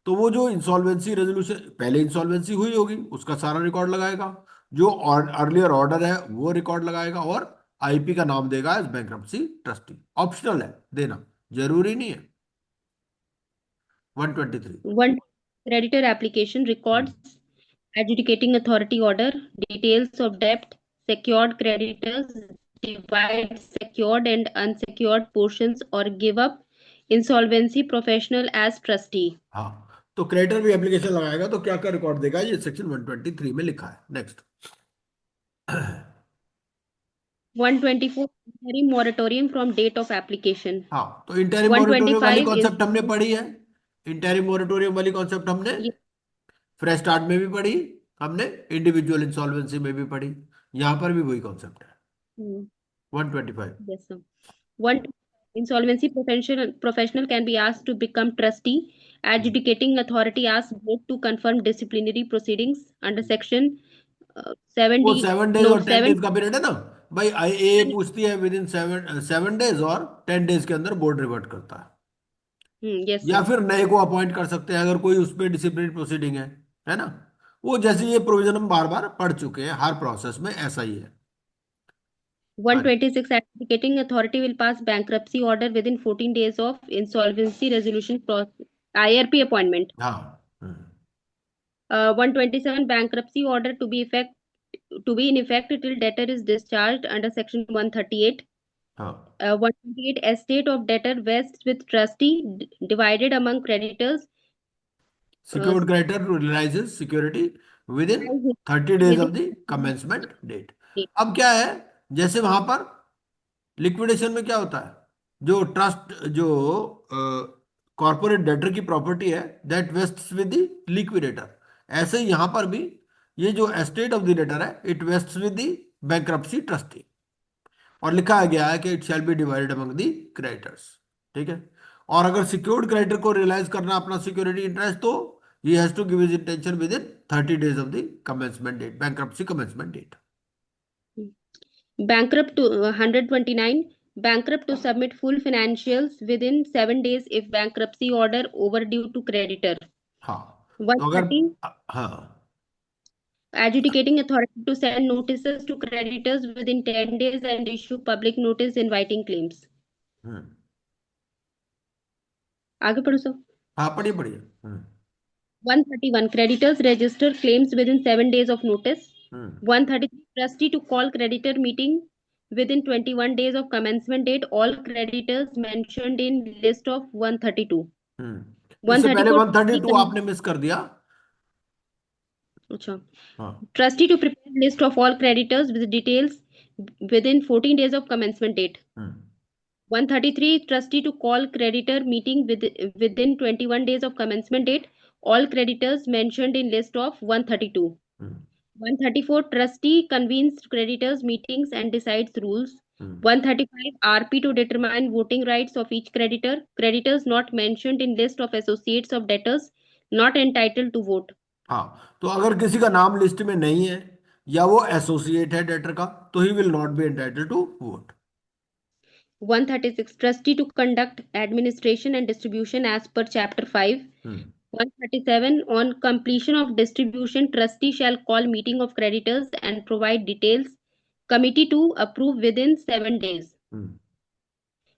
S1: तो वो जो इंसॉल्वेंसी रेजोल्यूशन, पहले इंसॉल्वेंसी हुई होगी उसका सारा रिकॉर्ड लगाएगा, जो अर्लियर ऑर्डर है वो रिकॉर्ड लगाएगा, और आईपी का नाम देगा एज बैंक्रप्सी ट्रस्टी। ऑप्शनल है देना, जरूरी नहीं है। 123।
S2: One creditor application records adjudicating authority order, details of debt, secured creditors, divide secured and unsecured portions or give up insolvency professional as trustee.
S1: हाँ, तो क्रेडिटर भी एप्लीकेशन लगाएगा तो क्या क्या रिकॉर्ड देगा, ये सेक्शन 123 में लिखा है। Next.
S2: 124. Interim moratorium from date of application.
S1: हाँ, तो इंटरिम मॉरिटोरियम वाली
S2: 125 is
S1: कॉन्सेप्ट हमने पढ़ी है, इंटरिम मॉरिटोरियम वाली कॉन्सेप्ट हमने
S2: ये-
S1: फ्रेश स्टार्ट में भी पढ़ी, हमने इंडिविजुअल इंसॉल्वेंसी में भी पढ़ी, यहां पर भी वही कॉन्सेप्ट है।
S2: Hmm,
S1: 125।
S2: yes, sir. One insolvency professional can be asked to become trustee. Adjudicating authority asks board to confirm disciplinary proceedings under section
S1: वो
S2: 70.
S1: 7 days
S2: No,
S1: और 10 days
S2: 7.
S1: का पीरियड है ना भाई, ए पूछती है विद इन 7 days और 10 days के अंदर बोर्ड रिवर्ट करता है,
S2: Yes,
S1: या
S2: sir.
S1: फिर नए को अपॉइंट कर सकते हैं अगर कोई उस पर डिसिप्लिनरी प्रोसीडिंग है ना? वो जैसे ये प्रोविजन हम बार बार पढ़ चुके हैं, हर प्रोसेस में ऐसा ही है। हाँ
S2: 126. Adjudicating authority will pass bankruptcy order within 14 days of insolvency resolution process. IRP appointment.
S1: हाँ
S2: 127. Bankruptcy order to be in effect till debtor is discharged under section 138.
S1: हाँ
S2: 128. Estate of debtor vests with trustee divided among creditors
S1: secured creditor realises security within 30 days of the
S2: within.
S1: Commencement date. अब क्या है, जैसे वहां पर liquidation में क्या होता है, जो ट्रस्ट जो कॉर्पोरेट डेटर की प्रॉपर्टी है that wastes with the liquidator, ऐसे ही यहां पर भी ये जो एस्टेट ऑफ द डेटर है it wastes with the bankruptcy trustee, और लिखा गया है कि it shall be divided among the creditors. ठीक है, और अगर सिक्योर्ड क्रेडिटर को रियलाइज करना अपना सिक्योरिटी इंटरेस्ट तो he has to give his intention within 30 days of the commencement date, bankruptcy commencement date.
S2: Bankrupt to 129. Bankrupt to submit full financials within 7 days if bankruptcy order overdue to creditor.
S1: हाँ, तो अगर
S2: 130.
S1: हाँ
S2: Adjudicating authority to send notices to creditors within 10 days and issue public notice inviting claims.
S1: हम्म,
S2: आगे पढ़ो sir.
S1: हाँ पढ़िए पढ़िए।
S2: 131. Creditors register claims within 7 days of notice.
S1: Hmm
S2: 133. Trustee to call creditor meeting within 21 days of commencement date. All creditors mentioned in list of 132.
S1: इससे पहले
S2: 134.
S1: 132 आपने miss कर दिया।
S2: अच्छा.
S1: हाँ
S2: Trustee to prepare list of all creditors with details within 14 days of commencement date. 133. Trustee to call creditor meeting within 21 days of commencement date. All creditors mentioned in list of 132. 134. Trustee convenes creditors meetings and decides rules. 135. RP to determine voting rights of each creditor. Creditors not mentioned in list of associates of debtors not entitled to vote.
S1: हाँ, तो अगर किसी का नाम list में नहीं है या वो एसोसिएट है डेटर का, तो he will not be entitled to vote.
S2: 136. Trustee to conduct administration and distribution as per chapter 5. 137. On completion of distribution, trustee shall call meeting of creditors and provide details. Committee to approve within 7 days.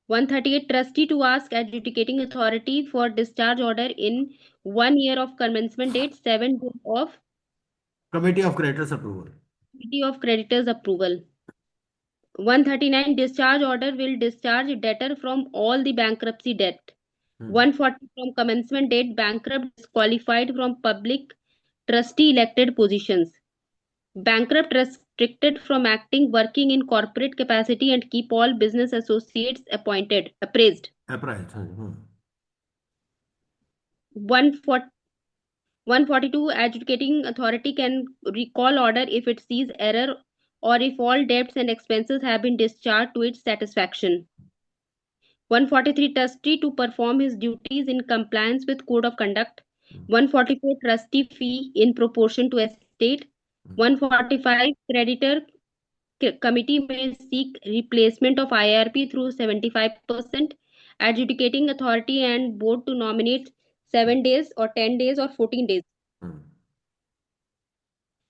S2: 138. Trustee to ask adjudicating authority for discharge order in 1 year of commencement date, 7 days of
S1: committee of creditors approval.
S2: committee of creditors approval. 139. Discharge order will discharge debtor from all the bankruptcy debt. 140. From commencement date, bankrupt disqualified from public trustee elected positions. Bankrupt restricted from acting, working in corporate capacity and keep all business associates appointed, appraised.
S1: Apprise.
S2: 140 142. Adjudicating authority can recall order if it sees error or if all debts and expenses have been discharged to its satisfaction. 143. Trustee to perform his duties in compliance with code of conduct. 144. Trustee fee in proportion to estate. 145. Creditor committee may seek replacement of IRP through 75%. Adjudicating authority and board to nominate 7 days or 10 days or 14 days.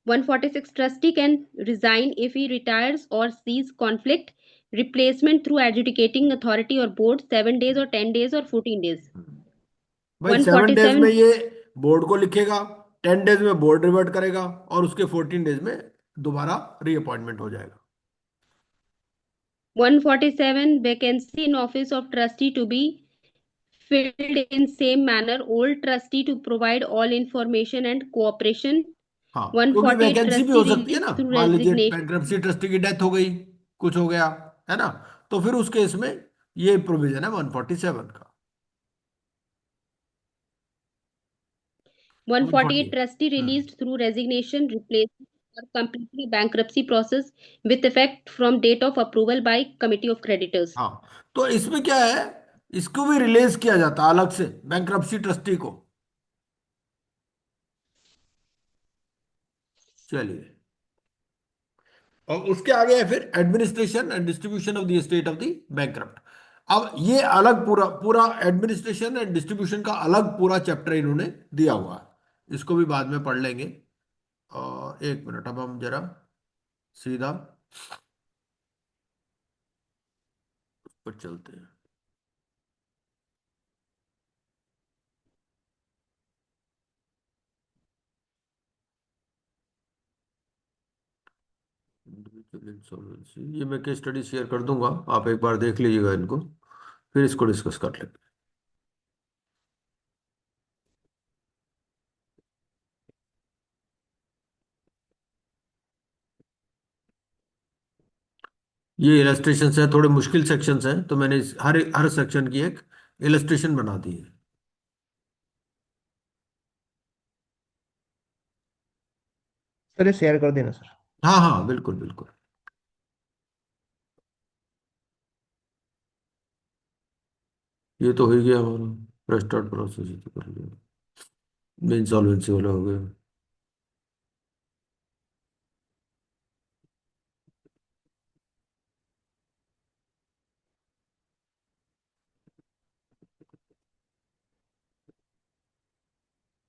S2: 146. Trustee can resign if he retires or sees conflict. Replacement through adjudicating authority or board 7 days or 10 days or 14 days.
S1: भाई 7 days में
S2: 147.
S1: ये board को लिखेगा, 10 days में board revert करेगा और उसके 14 days में दोबारा रीअपॉइंटमेंट हो जाएगा।
S2: 147. Vacancy in office of trustee to be filled in same manner. Old trustee to provide all information and cooperation.
S1: हाँ, क्योंकि
S2: 148.
S1: वैकेंसी भी हो
S2: Trustee
S1: सकती है ना,
S2: released through
S1: मान लीजिए
S2: resignation.
S1: बैंक्रप्सी ट्रस्टी की डेथ हो गई, कुछ हो गया, है ना, तो फिर उस केस में ये प्रोविजन है 147 का।
S2: 148.
S1: 148।
S2: Trustee released through resignation, replacement, or completely bankruptcy process with effect from date of approval by committee of creditors.
S1: हाँ, तो इसमें क्या है, इसको भी रिलीज किया जाता है अलग से बैंक्रप्सी ट्रस्टी को। चलिए, और उसके आगे है फिर administration and distribution of the estate of the bankrupt. अब ये अलग पूरा पूरा एडमिनिस्ट्रेशन एंड डिस्ट्रीब्यूशन का अलग पूरा चैप्टर इन्होंने दिया हुआ है, इसको भी बाद में पढ़ लेंगे। और एक मिनट, अब हम जरा सीधा उस पर चलते हैं। इंडिविजुअल इंसॉल्वेंसी, ये मैं केस स्टडी शेयर कर दूंगा, आप एक बार देख लीजिएगा इनको, फिर इसको डिस्कस कर लेंगे। ये इलस्ट्रेशन है, थोड़े मुश्किल सेक्शंस हैं, तो मैंने हर हर सेक्शन की एक इलस्ट्रेशन बना दी है।
S3: सर ये शेयर कर देना सर।
S1: हाँ हाँ बिल्कुल बिल्कुल। ये तो हो ही गया हमारा रेस्टार्ट प्रोसेस, तो कर लिया। इंसॉल्वेंसी वाला हो गया।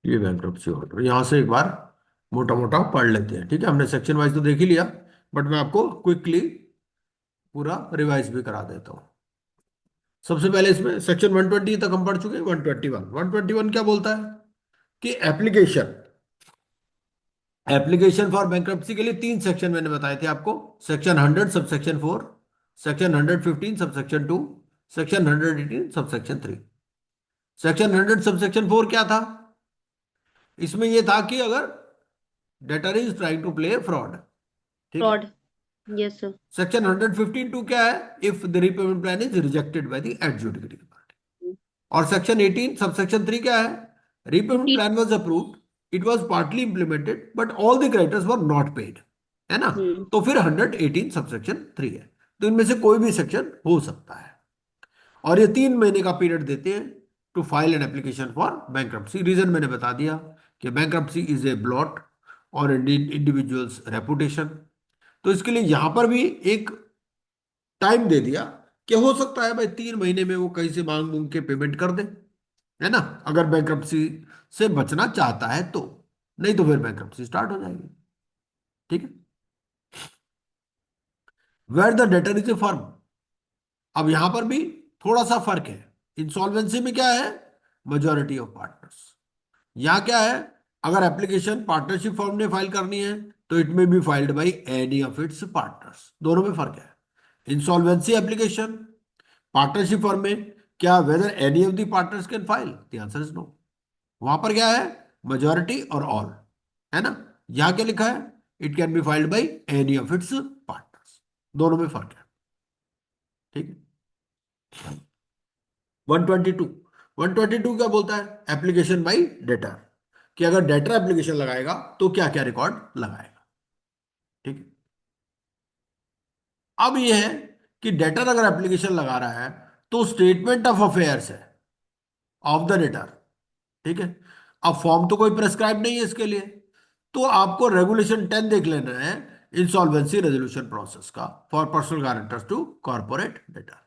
S1: ये बैंक्रप्सी ऑर्डर यहां से एक बार मोटा मोटा पढ़ लेते हैं, ठीक है। हमने सेक्शन वाइज तो देख ही लिया, बट मैं आपको क्विकली पूरा रिवाइज भी करा देता हूँ। सबसे पहले इसमें सेक्शन 120 तक हम पढ़ चुके हैं। 121 क्या बोलता है कि एप्लीकेशन एप्लीकेशन फॉर बैंक्रप्सी के लिए तीन सेक्शन मैंने बताए थे आपको। Section 100 subsection 4, section 115 subsection 2, section 118 subsection 3। Section 100 subsection 4 क्या था? इसमें यह था कि अगर debtor is trying to play fraud, ठीक है।
S2: Fraud, yes sir.
S1: सेक्शन 115(2) क्या है? If the repayment plan is rejected by the adjudicating party. और सेक्शन 18 सबसेक्शन 3 क्या है? Repayment plan was approved, it was partly implemented but all the creditors were not paid, है ना। तो फिर 118 subsection 3 है। तो इनमें से कोई भी सेक्शन हो सकता है। और ये 3 महीने का पीरियड देते हैं to file an application for bankruptcy. Reason मैंने बता दिया कि बैंक्रप्सी इज ए ब्लॉट और इंडिविजुअल्स रेपुटेशन। तो इसके लिए यहां पर भी एक टाइम दे दिया कि हो सकता है भाई 3 महीने में वो कहीं से मांग मूंग के पेमेंट कर दे, है ना, अगर बैंक्रप्सी से बचना चाहता है तो। नहीं तो फिर बैंक्रप्सी स्टार्ट हो जाएगी, ठीक है। Where the debtor is a firm, अब यहां पर भी थोड़ा सा फर्क है। इंसॉल्वेंसी में क्या है? Majority of partners. यहां क्या है? अगर एप्लीकेशन पार्टनरशिप फर्म ने फाइल करनी है तो इट में be filed by any of its partners. दोनों में फर्क है। इंसॉल्वेंसी एप्लीकेशन पार्टनरशिप फर्म में क्या whether any of the partners can file? The answer is no. वहां पर क्या है? मेजॉरिटी और ऑल, है ना। यहां क्या लिखा है? It can be filed by any of its partners. दोनों में फर्क है, ठीक है। 122 122 क्या बोलता है? एप्लीकेशन बाई डेटर, कि अगर डेटर एप्लीकेशन लगाएगा तो क्या क्या रिकॉर्ड लगाएगा, ठीक है। अब यह है कि डेटर अगर एप्लीकेशन लगा रहा है तो स्टेटमेंट ऑफ अफेयर्स है ऑफ द डेटर, ठीक है। अब फॉर्म तो कोई प्रेस्क्राइब नहीं है इसके लिए, तो आपको रेगुलेशन 10 देख लेना है इंसॉल्वेंसी रेजोल्यूशन प्रोसेस का for personal guarantors to corporate debtor.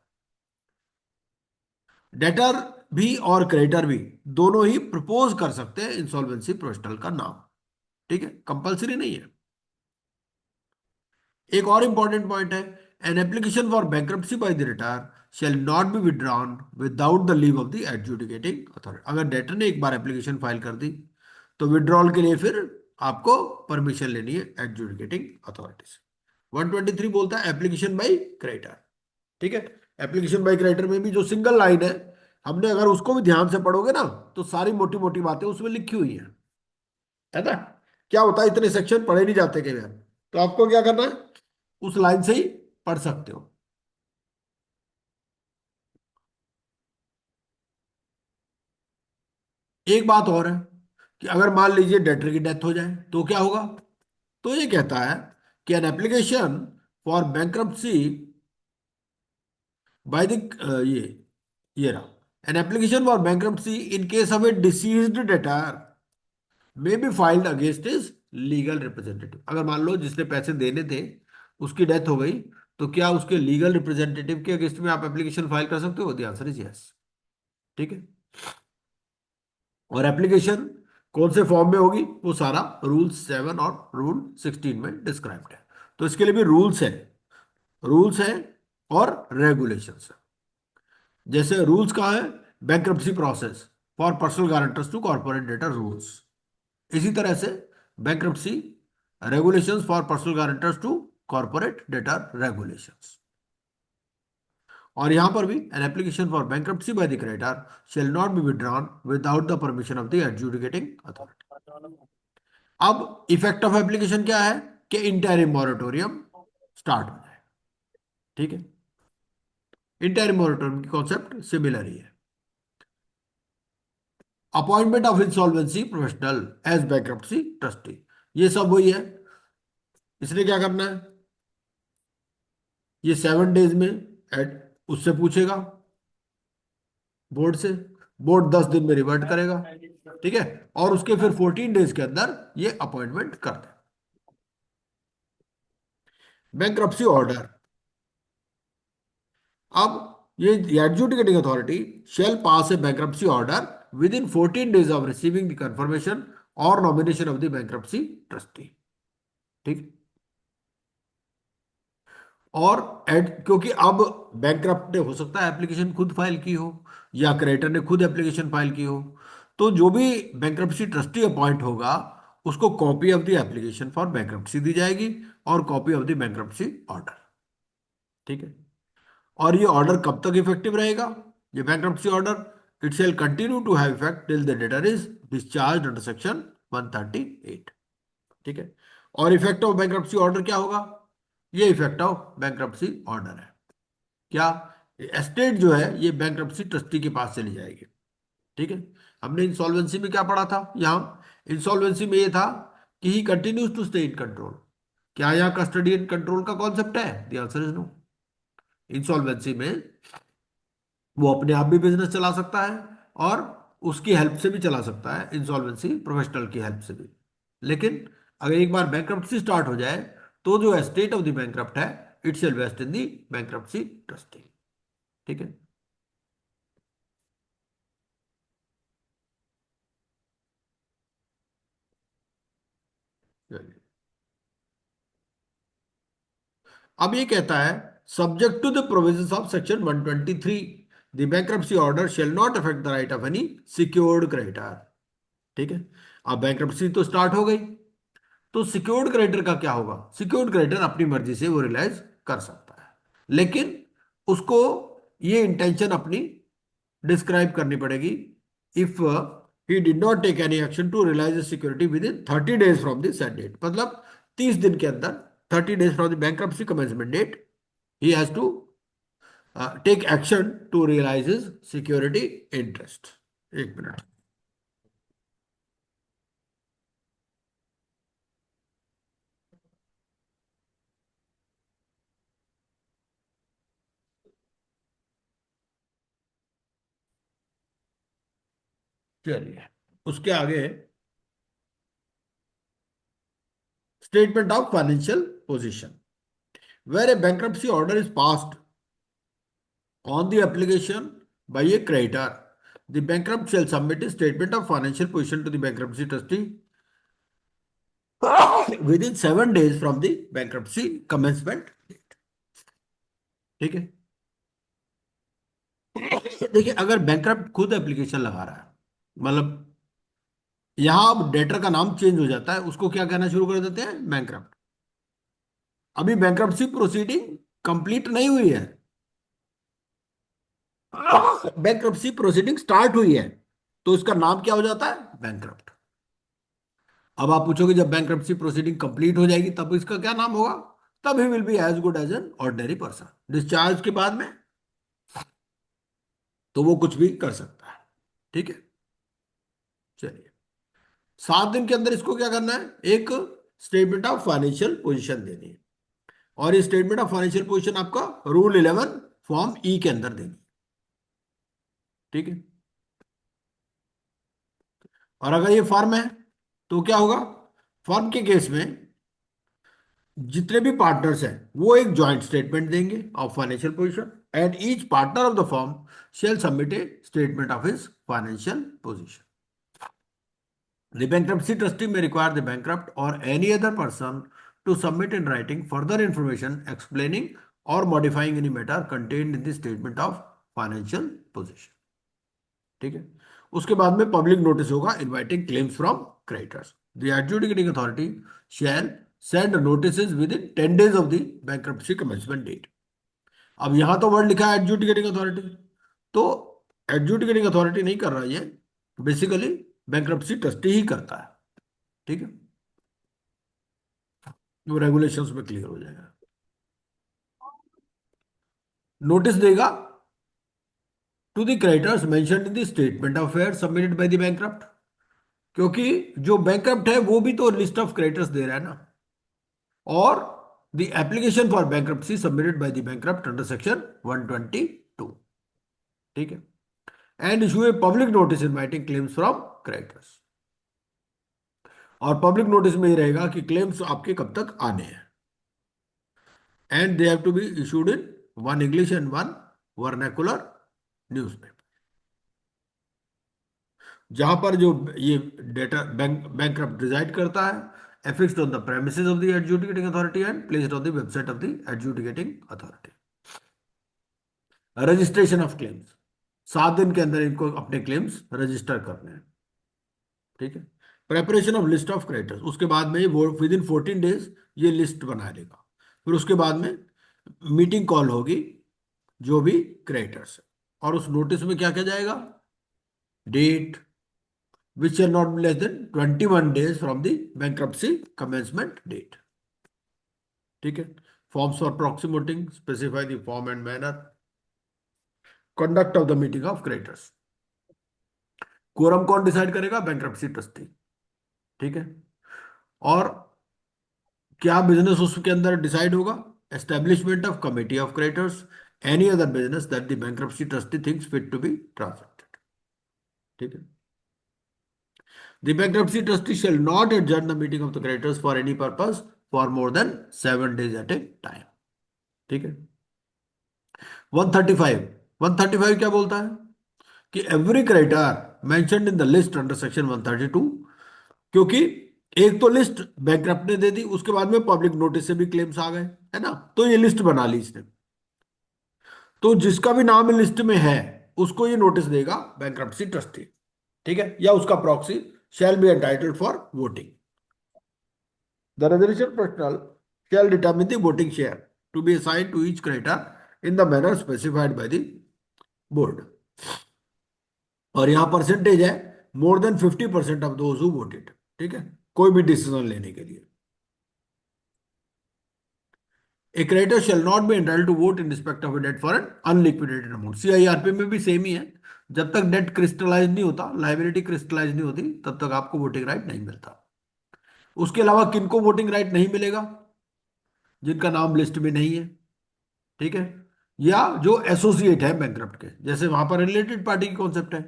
S1: Debtor भी और क्रेडिटर भी दोनों ही प्रपोज कर सकते हैं इंसॉल्वेंसी प्रोफेशनल का नाम, ठीक है, कंपलसरी नहीं है। एक और इंपॉर्टेंट पॉइंट है, N application for bankruptcy by the debtor shall not be withdrawn without the leave of the adjudicating authority। अगर डेटर ने एक बार एप्लीकेशन फाइल कर दी तो विड्रॉल के लिए फिर आपको परमिशन लेनी है एडजुडिकेटिंग अथॉरिटी से। 123 बोलता है एप्लीकेशन बाय क्रेडिटर, ठीक है। एप्लीकेशन बाय क्रेडिटर में भी जो सिंगल लाइन है, हमने अगर उसको भी ध्यान से पढ़ोगे ना तो सारी मोटी मोटी बातें उसमें लिखी हुई है ना। क्या होता है इतने सेक्शन पढ़े नहीं जाते कई बार, तो आपको क्या करना है, उस लाइन से ही पढ़ सकते हो। एक बात और है कि अगर मान लीजिए डेटर की डेथ हो जाए तो क्या होगा? तो ये कहता है कि N application for bankruptcy by the ये रहा, N application for bankruptcy in case of A deceased debtor may be filed against his legal representative. अगर मान लो जिसने पैसे देने थे उसकी डेथ हो गई, तो क्या उसके लीगल रिप्रेजेंटेटिव के अगेंस्ट में आप एप्लीकेशन फाइल कर सकते हो? द आंसर इज यस, ठीक है। और एप्लीकेशन कौन से फॉर्म में होगी वो सारा रूल 7 और रूल 16 में डिस्क्राइब्ड है। तो इसके लिए भी रूल्स है और रेगुलेशंस है। जैसे रूल्स कहाँ है? Bankruptcy process for personal guarantors to corporate debtor rules. इसी तरह से bankruptcy regulations for personal guarantors to corporate debtor regulations. और यहां पर भी an application for bankruptcy by the creditor shall not be withdrawn without the permission of the adjudicating authority. अब effect of application क्या है कि इंटरिम मॉरेटोरियम स्टार्ट हो जाए, ठीक है। इंटरिम मॉरेटोरियम की कॉन्सेप्ट सिमिलर ही है। Appointment of insolvency professional as bankruptcy trustee, ये सब वही है। इसने क्या करना है? ये 7 डेज में उससे पूछेगा बोर्ड से बोर्ड 10 दिन में रिवर्ट करेगा, ठीक है, और उसके फिर 14 डेज के अंदर ये अपॉइंटमेंट कर दे। बैंक्रप्सी ऑर्डर, अब ये adjudicating authority shall pass a bankruptcy order within 14 days of receiving the confirmation और nomination of the bankruptcy trustee, ठीक। और क्योंकि अब बैंकक्रप्ट ने हो सकता है एप्लीकेशन खुद फाइल की हो या क्रेडिटर ने खुद एप्लीकेशन फाइल की हो, तो जो भी बैंकरप्सी ट्रस्टी अपॉइंट होगा उसको copy of the application for bankruptcy दी जाएगी और copy of the bankruptcy order, ठीक है। और ये ऑर्डर कब तक इफेक्टिव रहेगा? ये bankruptcy order it shall continue to have effect till the debtor is discharge under section 138, ठीक है। और इफेक्ट ऑफ बैंकरप्सी ऑर्डर क्या होगा? ये इफेक्ट ऑफ बैंकरप्सी ऑर्डर है क्या? एस्टेट जो है ये बैंकरप्सी ट्रस्टी के पास चली जाएगी, ठीक है। हमने इंसॉल्वेंसी में क्या पढ़ा था? यहाँ इंसॉल्वेंसी में ये था कि he continues to stay in control. क्या यहाँ कस्टडी एंड कंट्रोल का कॉन्सेप्ट है? The answer is no. Insolvency में वो अपने आप भी बिजनेस चला सकता है और उसकी हेल्प से भी चला सकता है, इंसॉल्वेंसी प्रोफेशनल की हेल्प से भी। लेकिन अगर एक बार बैंकरप्सी स्टार्ट हो जाए तो जो एस्टेट ऑफ द बैंकरप्ट है it shall vest in the bankruptcy trustee, ठीक है। चलिए, अब ये कहता है subject to the provisions of section 123 the bankruptcy order shall not affect the right of any secured creditor, ठीक है। अब बैंकरप्सी तो स्टार्ट हो गई, तो सिक्योर्ड क्रेडिटर का क्या होगा? सिक्योर्ड क्रेडिटर अपनी मर्जी से वो रिलाइज कर सकता है, लेकिन उसको ये इंटेंशन अपनी डिस्क्राइब करनी पड़ेगी। If he did not take any action to realise security within 30 days from the set date, मतलब 30 दिन के अंदर, 30 days from the bankruptcy commencement date, he has to take action to realise his security interest. एक minute, चलिए उसके आगे statement of financial position, where a bankruptcy order is passed on the application by a creditor, the bankrupt shall submit a statement of financial position to the bankruptcy trustee within 7 days from the bankruptcy commencement date, ठीक है। देखिए अगर bankrupt खुद application लगा रहा है, मतलब यहां अब डेटर का नाम चेंज हो जाता है, उसको क्या कहना शुरू कर देते हैं? बैंकरप्ट। अभी बैंकरप्सी प्रोसीडिंग कंप्लीट नहीं हुई है, बैंकरप्सी प्रोसीडिंग स्टार्ट हुई है, तो इसका नाम क्या हो जाता है? बैंकरप्ट। अब आप पूछोगे जब बैंकरप्सी प्रोसीडिंग कंप्लीट हो जाएगी तब इसका क्या नाम होगा? तब he will be as good as an ordinary person. Discharge के बाद में तो वो कुछ भी कर सकता है, ठीक है। चलिए 7 दिन के अंदर इसको क्या करना है? एक स्टेटमेंट ऑफ फाइनेंशियल पोजीशन देनी है, और ये स्टेटमेंट ऑफ फाइनेंशियल पोजीशन आपका रूल 11 फॉर्म ई के अंदर देनी है, ठीक है। और अगर ये फर्म है तो क्या होगा? फर्म के केस में जितने भी पार्टनर्स हैं वो एक जॉइंट स्टेटमेंट देंगे of financial position, and each partner of the firm shall submit a statement of his financial position. The bankruptcy trustee may require the bankrupt or any other person to submit in writing further information explaining or modifying any matter contained in the statement of financial position, ठीक है। उसके बाद में public notice होगा inviting claims from creditors. The adjudicating authority shall send notices within 10 days of the bankruptcy commencement date. अब यहां तो word लिखा है एडजुडिकेटिंग अथॉरिटी, तो एडजुडिकेटिंग अथॉरिटी नहीं कर रहा है, ये बेसिकली बैंक्रप्सी ट्रस्टी ही करता है, ठीक है। वो रेगुलेशंस में क्लियर हो जाएगा। नोटिस देगा to the creditors mentioned in the statement of affairs submitted by the bankrupt, क्योंकि जो बैंकरप्ट है वो भी तो लिस्ट ऑफ क्रेडिटर्स दे रहा है ना, और the application for bankruptcy submitted by the bankrupt under section 122, ठीक है। And issue a public notice inviting claims from creditors. और पब्लिक नोटिस में ही रहेगा कि क्लेम्स आपके कब तक आने हैं। And they have to be issued in one English and one vernacular newspaper. जहां पर जो ये डेटा बैंकक्रप्ट रिजाइड करता है, affixed on the premises of the adjudicating authority and placed on the website of the adjudicating authority। Registration of claims, 7 दिन के अंदर इनको अपने क्लेम्स रजिस्टर करने हैं। ठीक है। Preparation of list of creditors, उसके बाद में वो विद इन 14 डेज ये लिस्ट बना लेगा। फिर उसके बाद में मीटिंग कॉल होगी जो भी क्रेडिटर्स है, और उस नोटिस में क्या क्या जाएगा, date which shall not be less than 21 days from the bankruptcy commencement date। ठीक है। Forms for proxy specify the form and manner, conduct of the meeting of creditors. Quorum कौन डिसाइड करेगा, बैंक्रप्सी ट्रस्टी। ठीक है। और क्या business उसके अंदर डिसाइड होगा, establishment of committee of creditors, any other business that the bankruptcy trustee thinks fit to be transacted. ठीक है। The bankruptcy trustee shall not adjourn the meeting of the creditors for any purpose for more than 7 days at a time। ठीक है। 135 क्या बोलता है कि every creditor mentioned in the list under section 132, क्योंकि एक तो लिस्ट बैंकक्रप्ट ने दे दी, उसके बाद में पब्लिक नोटिस से भी क्लेम्स आ गए, है ना, तो ये लिस्ट बना ली इसने। तो जिसका भी नाम लिस्ट में है उसको ये नोटिस देगा बैंक्रप्सी ट्रस्टी। ठीक है। या उसका proxy shall be entitled for voting। The resolution professional shall determine the voting share to be assigned to each creditor in the manner specified by the board। और यहां परसेंटेज है more than 50% of those who voted। ठीक है, कोई भी decision लेने के लिए। A creditor shall not be entitled to vote in respect of a debt for an unliquidated amount। CIRP में भी सेम ही है, जब तक डेट क्रिस्टलाइज नहीं होता, लाइबिलिटी क्रिस्टलाइज नहीं होती, तब तक आपको वोटिंग राइट नहीं मिलता। उसके अलावा किनको वोटिंग राइट नहीं मिलेगा, जिनका नाम लिस्ट में नहीं है। ठीक है। या जो एसोसिएट है बैंकक्रप्ट के, जैसे वहां पर रिलेटेड पार्टी की कॉन्सेप्ट है,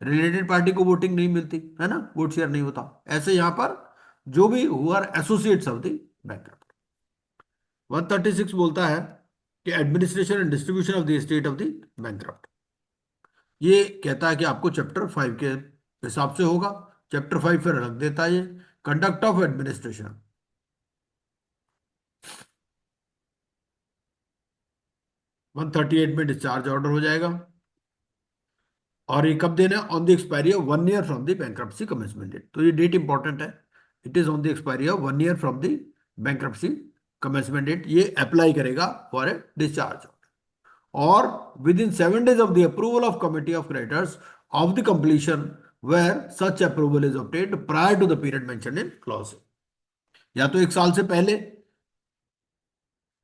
S1: रिलेटेड पार्टी को वोटिंग नहीं मिलती है ना, वोट शेयर नहीं होता। ऐसे यहां पर जो भी हुआ एसोसिएट्स ऑफ द बैंकक्रप्ट। 136 बोलता है कि administration and distribution of the estate of the bankrupt. ये कहता है कि आपको चैप्टर 5 के हिसाब से होगा। चैप्टर 5 फिर रख देता है ये कंडक्ट ऑफ एडमिनिस्ट्रेशन। 138 में डिस्चार्ज ऑर्डर हो जाएगा, और ये कब देना है, on the expiry of 1 year from the bankruptcy commencement date. तो ये डेट इंपॉर्टेंट है, it is on the expiry of 1 year from the bankruptcy commencement date. ये अप्लाई करेगा फॉर ए डिस्चार्ज और within 7 days of the approval of committee of creditors of the completion where such approval is obtained prior to the period mentioned in clause। या तो 1 साल से पहले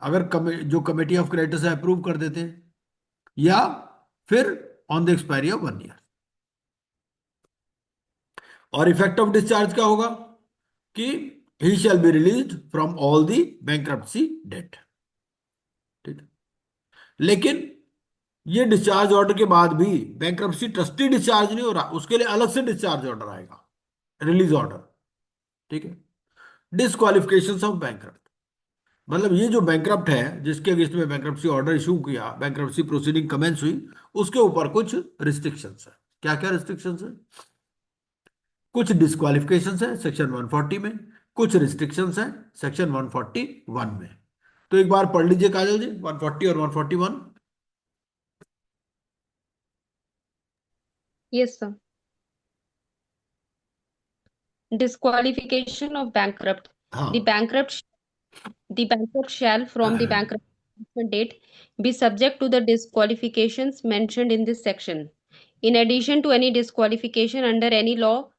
S1: अगर जो कमेटी ऑफ क्रेडिटर्स है approve कर देते हैं, या फिर on the expiry of 1 year. और इफेक्ट ऑफ डिस्चार्ज क्या होगा कि he shall be released from all the bankruptcy debt. ठीक है। लेकिन ये डिस्चार्ज ऑर्डर के बाद भी बैंक्रप्सी ट्रस्टी डिस्चार्ज नहीं हो रहा, उसके लिए अलग से डिस्चार्ज ऑर्डर आएगा, रिलीज ऑर्डर। ठीक है। डिस्क्वालिफिकेशन ऑफ बैंक्रप्ट, मतलब ये जो बैंक्रप्ट है जिसके अगेंस्ट में बैंक्रप्सी ऑर्डर इशू किया, बैंक्रप्सी प्रोसीडिंग कमेंस हुई, उसके ऊपर कुछ रिस्ट्रिक्शंस है। क्या क्या रिस्ट्रिक्शंस है, कुछ डिस्क्वालिफिकेशंस है सेक्शन 140 में, कुछ रिस्ट्रिक्शंस है सेक्शन 141 में। तो एक बार पढ़ लीजिए काजल जी 140 और 141।
S2: Yes, sir. Disqualification of bankrupt.
S1: हाँ।
S2: The bankrupt shall, from the bankruptcy date, be subject to the disqualifications mentioned in this section. In addition to any disqualification under any law,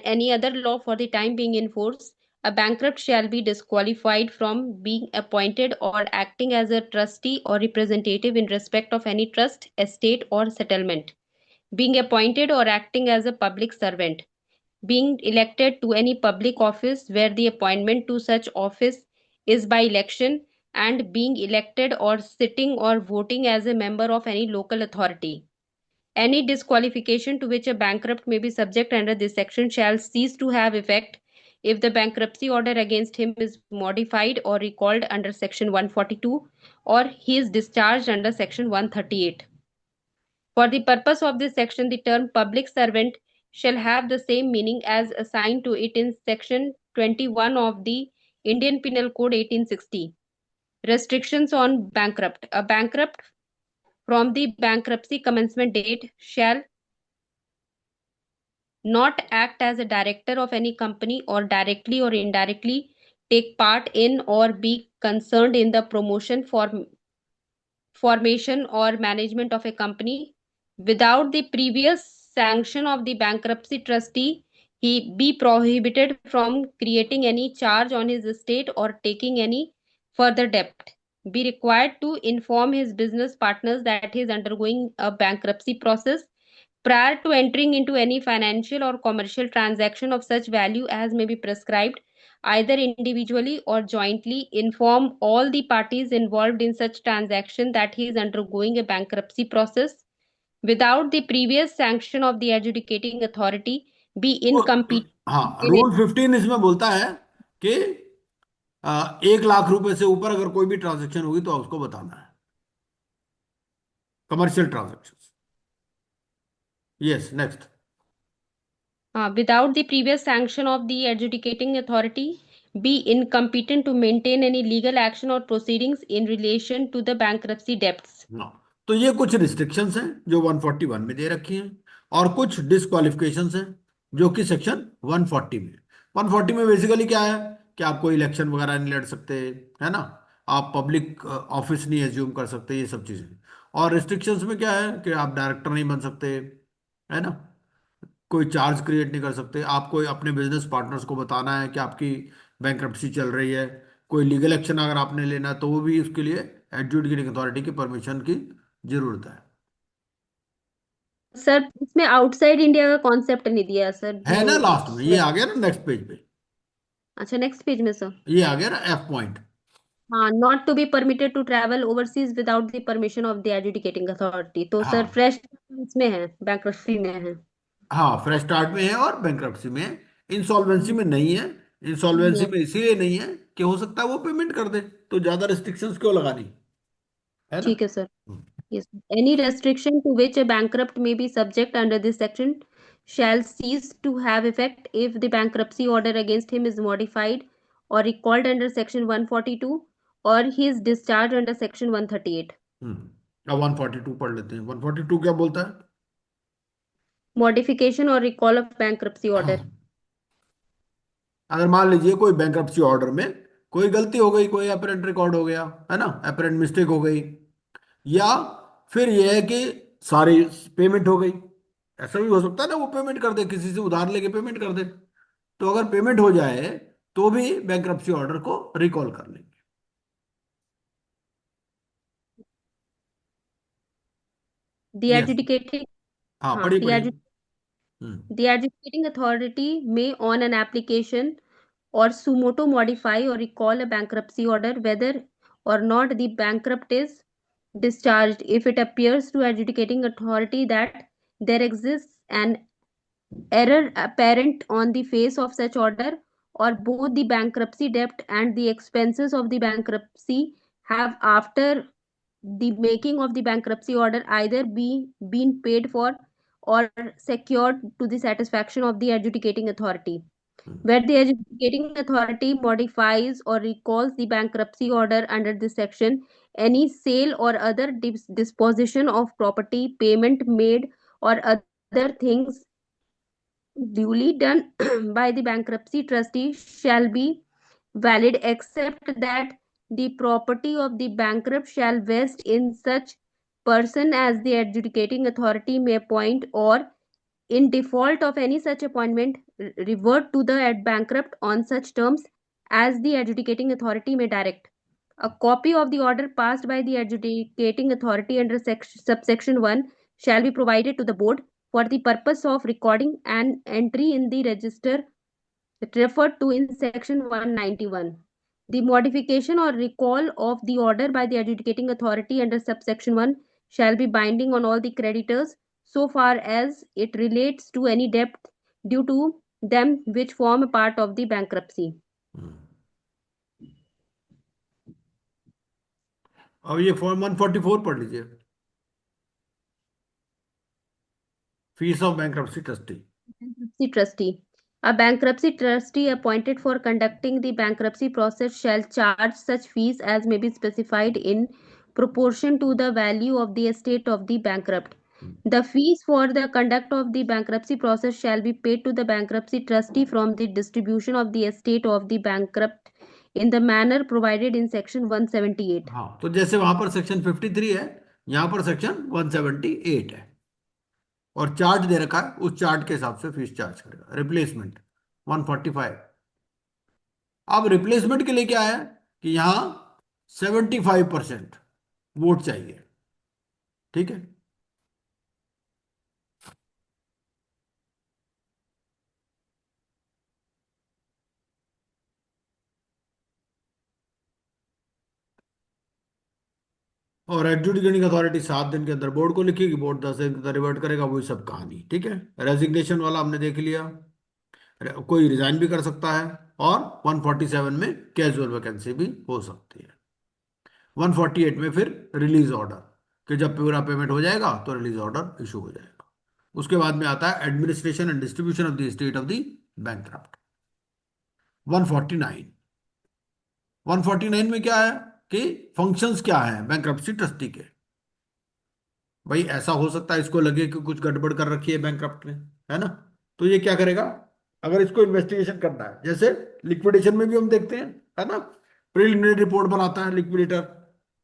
S2: any other law for the time being in force, a bankrupt shall be disqualified from being appointed or acting as a trustee or representative in respect of any trust, estate, or settlement, being appointed or acting as a public servant, being elected to any public office where the appointment to such office is by election, and being elected or sitting or voting as a member of any local authority. Any disqualification to which a bankrupt may be subject under this section shall cease to have effect if the bankruptcy order against him is modified or recalled under section 142 or he is discharged under section 138. For the purpose of this section, the term public servant shall have the same meaning as assigned to it in section 21 of the Indian Penal Code 1860. Restrictions on bankrupt. A bankrupt from the bankruptcy commencement date shall not act as a director of any company or directly or indirectly take part in or be concerned in the promotion, formation or management of a company without the previous sanction of the bankruptcy trustee. He be prohibited from creating any charge on his estate or taking any further debt. Be required to inform his business partners that he is undergoing a bankruptcy process prior to entering into any financial or commercial transaction of such value as may be prescribed, either individually or jointly. Inform all the parties involved in such transaction that he is undergoing a bankruptcy process without the previous sanction of the adjudicating authority. Be incompetent.
S1: हाँ, rule 15 इसमें बोलता है कि 1 लाख रुपए से ऊपर अगर कोई भी ट्रांजेक्शन होगी तो उसको बताना है, commercial transaction. Yes, next.
S2: Without the previous sanction of the adjudicating authority, be incompetent to maintain any legal action or proceedings in relation to the bankruptcy debts.
S1: तो ये कुछ रिस्ट्रिक्शंस हैं जो 141 में दे रखी हैं और कुछ डिस्क्वालिफिकेशंस हैं जो कि सेक्शन 140 में। 140 में बेसिकली क्या है कि आप कोई इलेक्शन वगैरह नहीं लड़ सकते, है ना, आप पब्लिक ऑफिस नहीं एज्यूम कर सकते, ये सब चीजें। और रिस्ट्रिक्शंस में क्या है कि आप डायरेक्टर नहीं बन सकते, है ना, कोई चार्ज क्रिएट नहीं कर सकते, आपको अपने बिजनेस पार्टनर्स को बताना है कि आपकी बैंक्रप्सी चल रही है, कोई लीगल एक्शन अगर आपने लेना है तो वो भी उसके लिए एडजुडिकेटिंग अथॉरिटी की परमिशन की जरूरत है।
S2: सर इसमें आउटसाइड इंडिया का कॉन्सेप्ट नहीं दिया सर,
S1: है ना,
S2: जो
S1: लास्ट में ये आ गया ना, नेक्स्ट पेज पे
S2: अच्छा नेक्स्ट पेज में सर
S1: ये आ गया ना, एफ पॉइंट।
S2: हाँ, not to be permitted to travel overseas without the permission of the adjudicating authority. तो सर
S1: हाँ
S2: फ्रेश इसमें है, बैंक्रप्सी में है।
S1: हाँ, फ्रेश स्टार्ट में है और बैंक्रप्सी में है, इंसॉल्वेंसी में नहीं है। Insolvency
S2: Yes.
S1: में इसीलिए नहीं है कि हो सकता है वो पेमेंट कर दे, तो ज्यादा रिस्ट्रिक्शंस क्यों लगानी, है ना।
S2: ठीक है sir. Yes. Any restriction to which a bankrupt may be subject under this section shall cease to have effect if the bankruptcy order against him is modified or recalled under section 142 or he is discharged under section 138.
S1: अब 142 पढ़ लेते हैं। 142 क्या बोलता है?
S2: Modification or recall of bankruptcy order.
S1: अगर मान लीजिए कोई बैंक्रप्सी ऑर्डर में कोई गलती हो गई, कोई अपरेंट रिकॉर्ड हो गया, है ना, अपरेंट मिस्टेक हो गई, या फिर यह है कि सारी पेमेंट हो गई, ऐसा भी हो सकता है ना, वो पेमेंट कर दे, किसी से उधार लेके पेमेंट कर दे। तो अगर पेमेंट हो जाए तो भी बैंक्रप्सी ऑर्डर को रिकॉल कर लेंगे।
S2: The
S1: यस,
S2: adjudicating,
S1: हाँ पढ़िए
S2: the
S1: पढ़िए।
S2: adjudicating authority may on an application or suo motu modify or recall a bankruptcy order whether or not the bankrupt is discharged if it appears to adjudicating authority that there exists an error apparent on the face of such order, or both the bankruptcy debt and the expenses of the bankruptcy have after the making of the bankruptcy order either been paid for or secured to the satisfaction of the adjudicating authority. Where the adjudicating authority modifies or recalls the bankruptcy order under this section, any sale or other disposition of property, payment made, or other things duly done by the bankruptcy trustee shall be valid except that the property of the bankrupt shall vest in such person as the adjudicating authority may appoint, or in default of any such appointment revert to the bankrupt on such terms as the adjudicating authority may direct. A copy of the order passed by the adjudicating authority under subsection 1 shall be provided to the board for the purpose of recording an entry in the register referred to in section 191. The modification or recall of the order by the adjudicating authority under subsection 1 shall be binding on all the creditors so far as it relates to any debt due to them which form a part of the bankruptcy.
S1: अब ये form 144 पढ़ लीजिए, fees of bankruptcy trustee.
S2: Bankruptcy trustee. A bankruptcy trustee appointed for conducting the bankruptcy process shall charge such fees as may be specified in proportion to the value of the estate of the bankrupt. The fees for the conduct of the bankruptcy process shall be paid to the bankruptcy trustee from the distribution of the estate of the bankrupt in the manner provided in section 178.
S1: हाँ, तो जैसे वहां पर section 53 है, यहां पर section 178 है, और चार्ट दे रखा है, उस चार्ट के हिसाब से फीस चार्ज करेगा। रिप्लेसमेंट 145। अब रिप्लेसमेंट के लिए क्या है कि यहां 75% वोट चाहिए, ठीक है। और एडजुडिकेटिंग अथॉरिटी 7 दिन के अंदर बोर्ड को लिखेगी, बोर्ड 10 दिन के अंदर रिवर्ट करेगा, वही सब कहानी, ठीक है। रेजिग्नेशन वाला हमने देख लिया, कोई रिजाइन भी कर सकता है, और 147 में कैजुअल वैकेंसी भी हो सकती है। 148 में फिर रिलीज ऑर्डर, कि जब पूरा पेमेंट हो जाएगा तो रिलीज ऑर्डर इशू हो जाएगा। उसके बाद में आता है administration and distribution of the state of the bankrupt. 149, 149 में क्या है कि फंक्शंस क्या है बैंकक्रप्सी ट्रस्टी के। भाई ऐसा हो सकता है इसको लगे कि कुछ गड़बड़ कर रखी है बैंकक्रप्ट ने, है ना, तो ये क्या करेगा, अगर इसको इन्वेस्टिगेशन करना है, जैसे लिक्विडेशन में भी हम देखते हैं, है ना, प्रिलिमिनरी रिपोर्ट बनाता है लिक्विडेटर,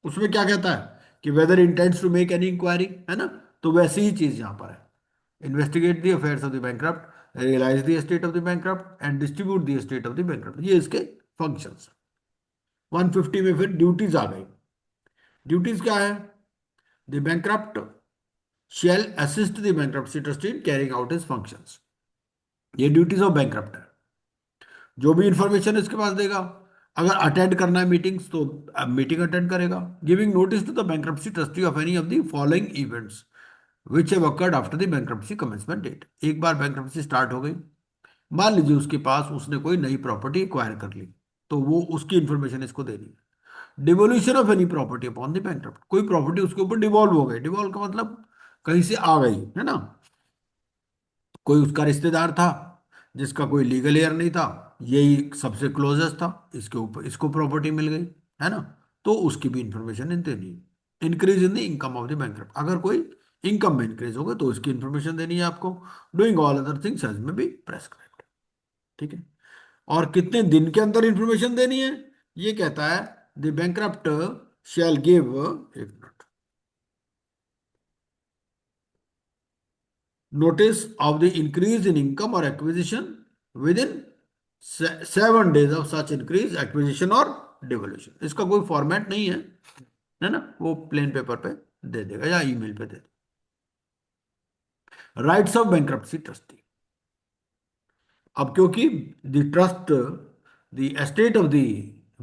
S1: उसमें क्या कहता है कि whether intends to make any inquiry, है ना, तो वैसी ही चीज यहां पर है। Investigate the affairs of the bankrupt, realise the estate of the bankrupt and distribute the estate of the bankrupt, ये इसके फंक्शंस। 150 में फिर ड्यूटीज आ गई। ड्यूटीज क्या है, the bankrupt shall assist the bankruptcy trustee in carrying out his functions। ये duties of bankrupt है। जो भी इंफॉर्मेशन इसके पास देगा, अगर अटेंड करना है मीटिंग्स तो मीटिंग अटेंड करेगा। Giving notice to the bankruptcy trustee of any of the following events which have occurred after the bankruptcy commencement date. एक बार बैंकक्रप्सी स्टार्ट हो गई, मान लीजिए उसके पास उसने कोई नई प्रॉपर्टी एक्वायर कर ली, तो वो उसकी इंफॉर्मेशन इसको देनी है। Devolution of any property upon the bankrupt, कोई प्रॉपर्टी उसके ऊपर डिवॉल्व हो गई, डिवॉल्व का मतलब कहीं से आ गई, है ना, कोई उसका रिश्तेदार था जिसका कोई लीगल हेयर नहीं था, यही सबसे क्लोजेस्ट था, इसके ऊपर इसको प्रॉपर्टी मिल गई, है ना, तो उसकी भी इंफॉर्मेशन देनी है। Increase in the income of the bankrupt, अगर कोई इनकम में इंक्रीज होगा तो उसकी इंफॉर्मेशन देनी है आपको। Doing all other things as may be prescribed, ठीक है। और कितने दिन के अंदर इंफॉर्मेशन देनी है, ये कहता है द बैंकक्रप्ट शैल गिव, एक minute, notice of the increase in income or acquisition within 7 days of such increase, acquisition और devolution। इसका कोई फॉर्मेट नहीं है ना, वो प्लेन पेपर पे दे देगा या ईमेल पे दे देगा। राइट्स ऑफ बैंक्रप्सी ट्रस्टी, अब क्योंकि the trust, the estate of the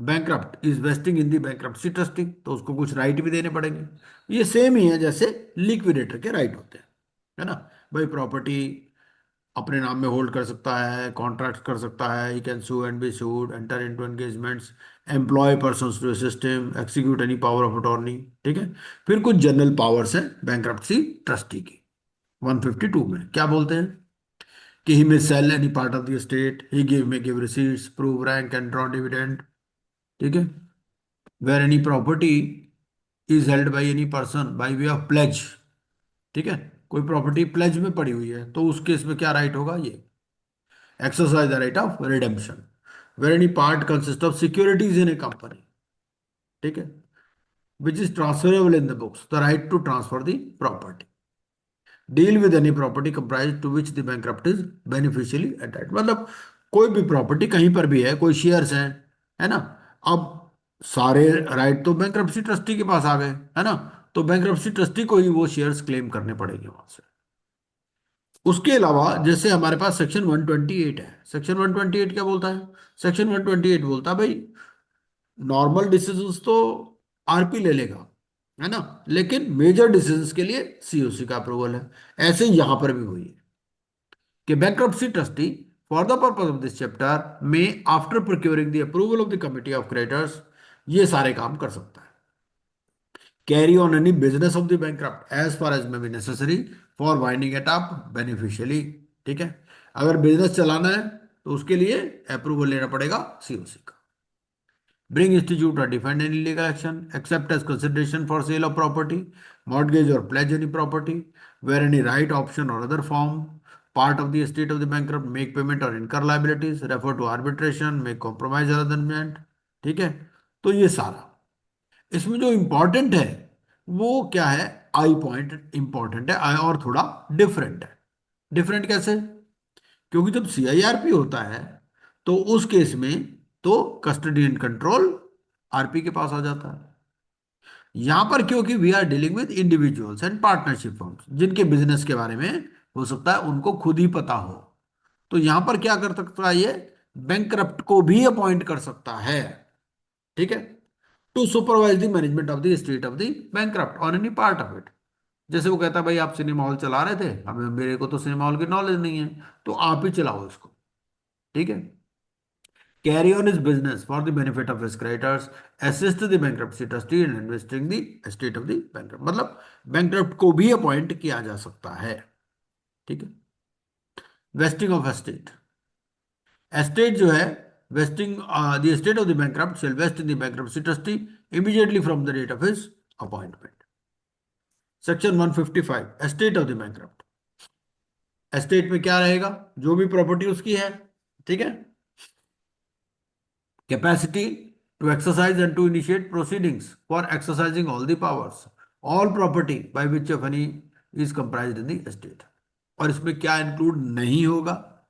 S1: bankrupt is wasting in the bankruptcy trustee, तो उसको कुछ राइट भी देने पड़ेंगे। ये सेम ही है जैसे लिक्विडेटर के राइट होते हैं, है ना। भाई प्रॉपर्टी अपने नाम में होल्ड कर सकता है, कॉन्ट्रैक्ट कर सकता है, he can sue and be sued, enter into engagements, employ persons to assist him, execute any power of attorney, ठीक है। फिर कुछ जनरल पावर्स है बैंक्रप्सी ट्रस्टी की। 152 में क्या बोलते हैं कि he may sell any part of the estate, he give may give receipts, prove rank and draw dividend, ठीक है। Where any property is held by any person by way of pledge, ठीक है, कोई प्रॉपर्टी प्लेज में पड़ी हुई है तो उस केस में क्या राइट होगा, ये exercise the right of redemption. Where any part consist of securities in a company, ठीक है, which is transferable in the books, the right to transfer the property. Deal with any property comprise to which the bankrupt is beneficially attached, मतलब कोई भी property कहीं पर भी है, कोई शेयर्स हैं, है ना, अब सारे राइट तो बैंकक्रप्सी ट्रस्टी के पास आ गए, है ना, तो बैंकक्रप्सी ट्रस्टी को ही वो शेयर्स क्लेम करने पड़ेंगे वहां से। उसके अलावा जैसे हमारे पास सेक्शन 128 है, सेक्शन 128 क्या बोलता है, सेक्शन 128 बोलता है भाई नॉर्मल डिसीजंस तो आरपी ले लेगा, है ना। लेकिन मेजर डिसीजंस के लिए सीओसी का अप्रूवल है। ऐसे यहां पर भी हुई है कि bankruptcy trustee for the purpose of this chapter may after procuring the approval of the committee of creditors ये सारे काम कर सकता है। carry on any business of the bankrupt as far as may be necessary for winding it up beneficially। ठीक है, अगर business चलाना है तो उसके लिए अप्रूवल लेना पड़ेगा सीओसी का। bring institute or defend any legal action except as consideration for sale of property, mortgage or pledge any property, where any right, option or other form, part of the estate of the bankrupt, make payment or incur liabilities, refer to arbitration, make compromise or arrangement। ठीक है, तो ये सारा इसमें जो important है वो क्या है, आई पॉइंट इंपॉर्टेंट है, आई और थोड़ा डिफरेंट है। डिफरेंट कैसे? क्योंकि जब सीआईआरपी होता है तो उस केस में तो कस्टडी एंड कंट्रोल आरपी के पास आ जाता है। यहां पर क्योंकि we are dealing with individuals and partnership firms जिनके बिजनेस के बारे में हो सकता है उनको खुद ही पता हो, तो यहां पर क्या कर सकता है ये, बैंकरप्ट को भी अपॉइंट कर सकता है। ठीक है, to supervise the management of the state of the bankrupt on any part of it. जैसे वो कहता है भाई आप सिनेमा हॉल चला रहे थे, हमें मेरे को तो सिनेमा हॉल की नॉलेज नहीं है, तो आप ही चलाओ इसको। ठीक है, carry on his business for the benefit of his creditors, assist the bankruptcy trustee in investing the estate of the bankrupt। मतलब bankrupt को भी अपॉइंट किया जा सकता है। ठीक है, वेस्टिंग ऑफ एस्टेट, एस्टेट जो है vesting, the estate of the bankrupt shall vest in the bankruptcy trustee immediately from the date of his appointment. Section 155 estate of the bankrupt, estate में क्या रहेगा, जो भी प्रॉपर्टी उसकी है। ठीक है, capacity to exercise and to initiate proceedings for exercising all the powers, all property by which of any is comprised in the estate। और इसमें क्या इंक्लूड नहीं होगा,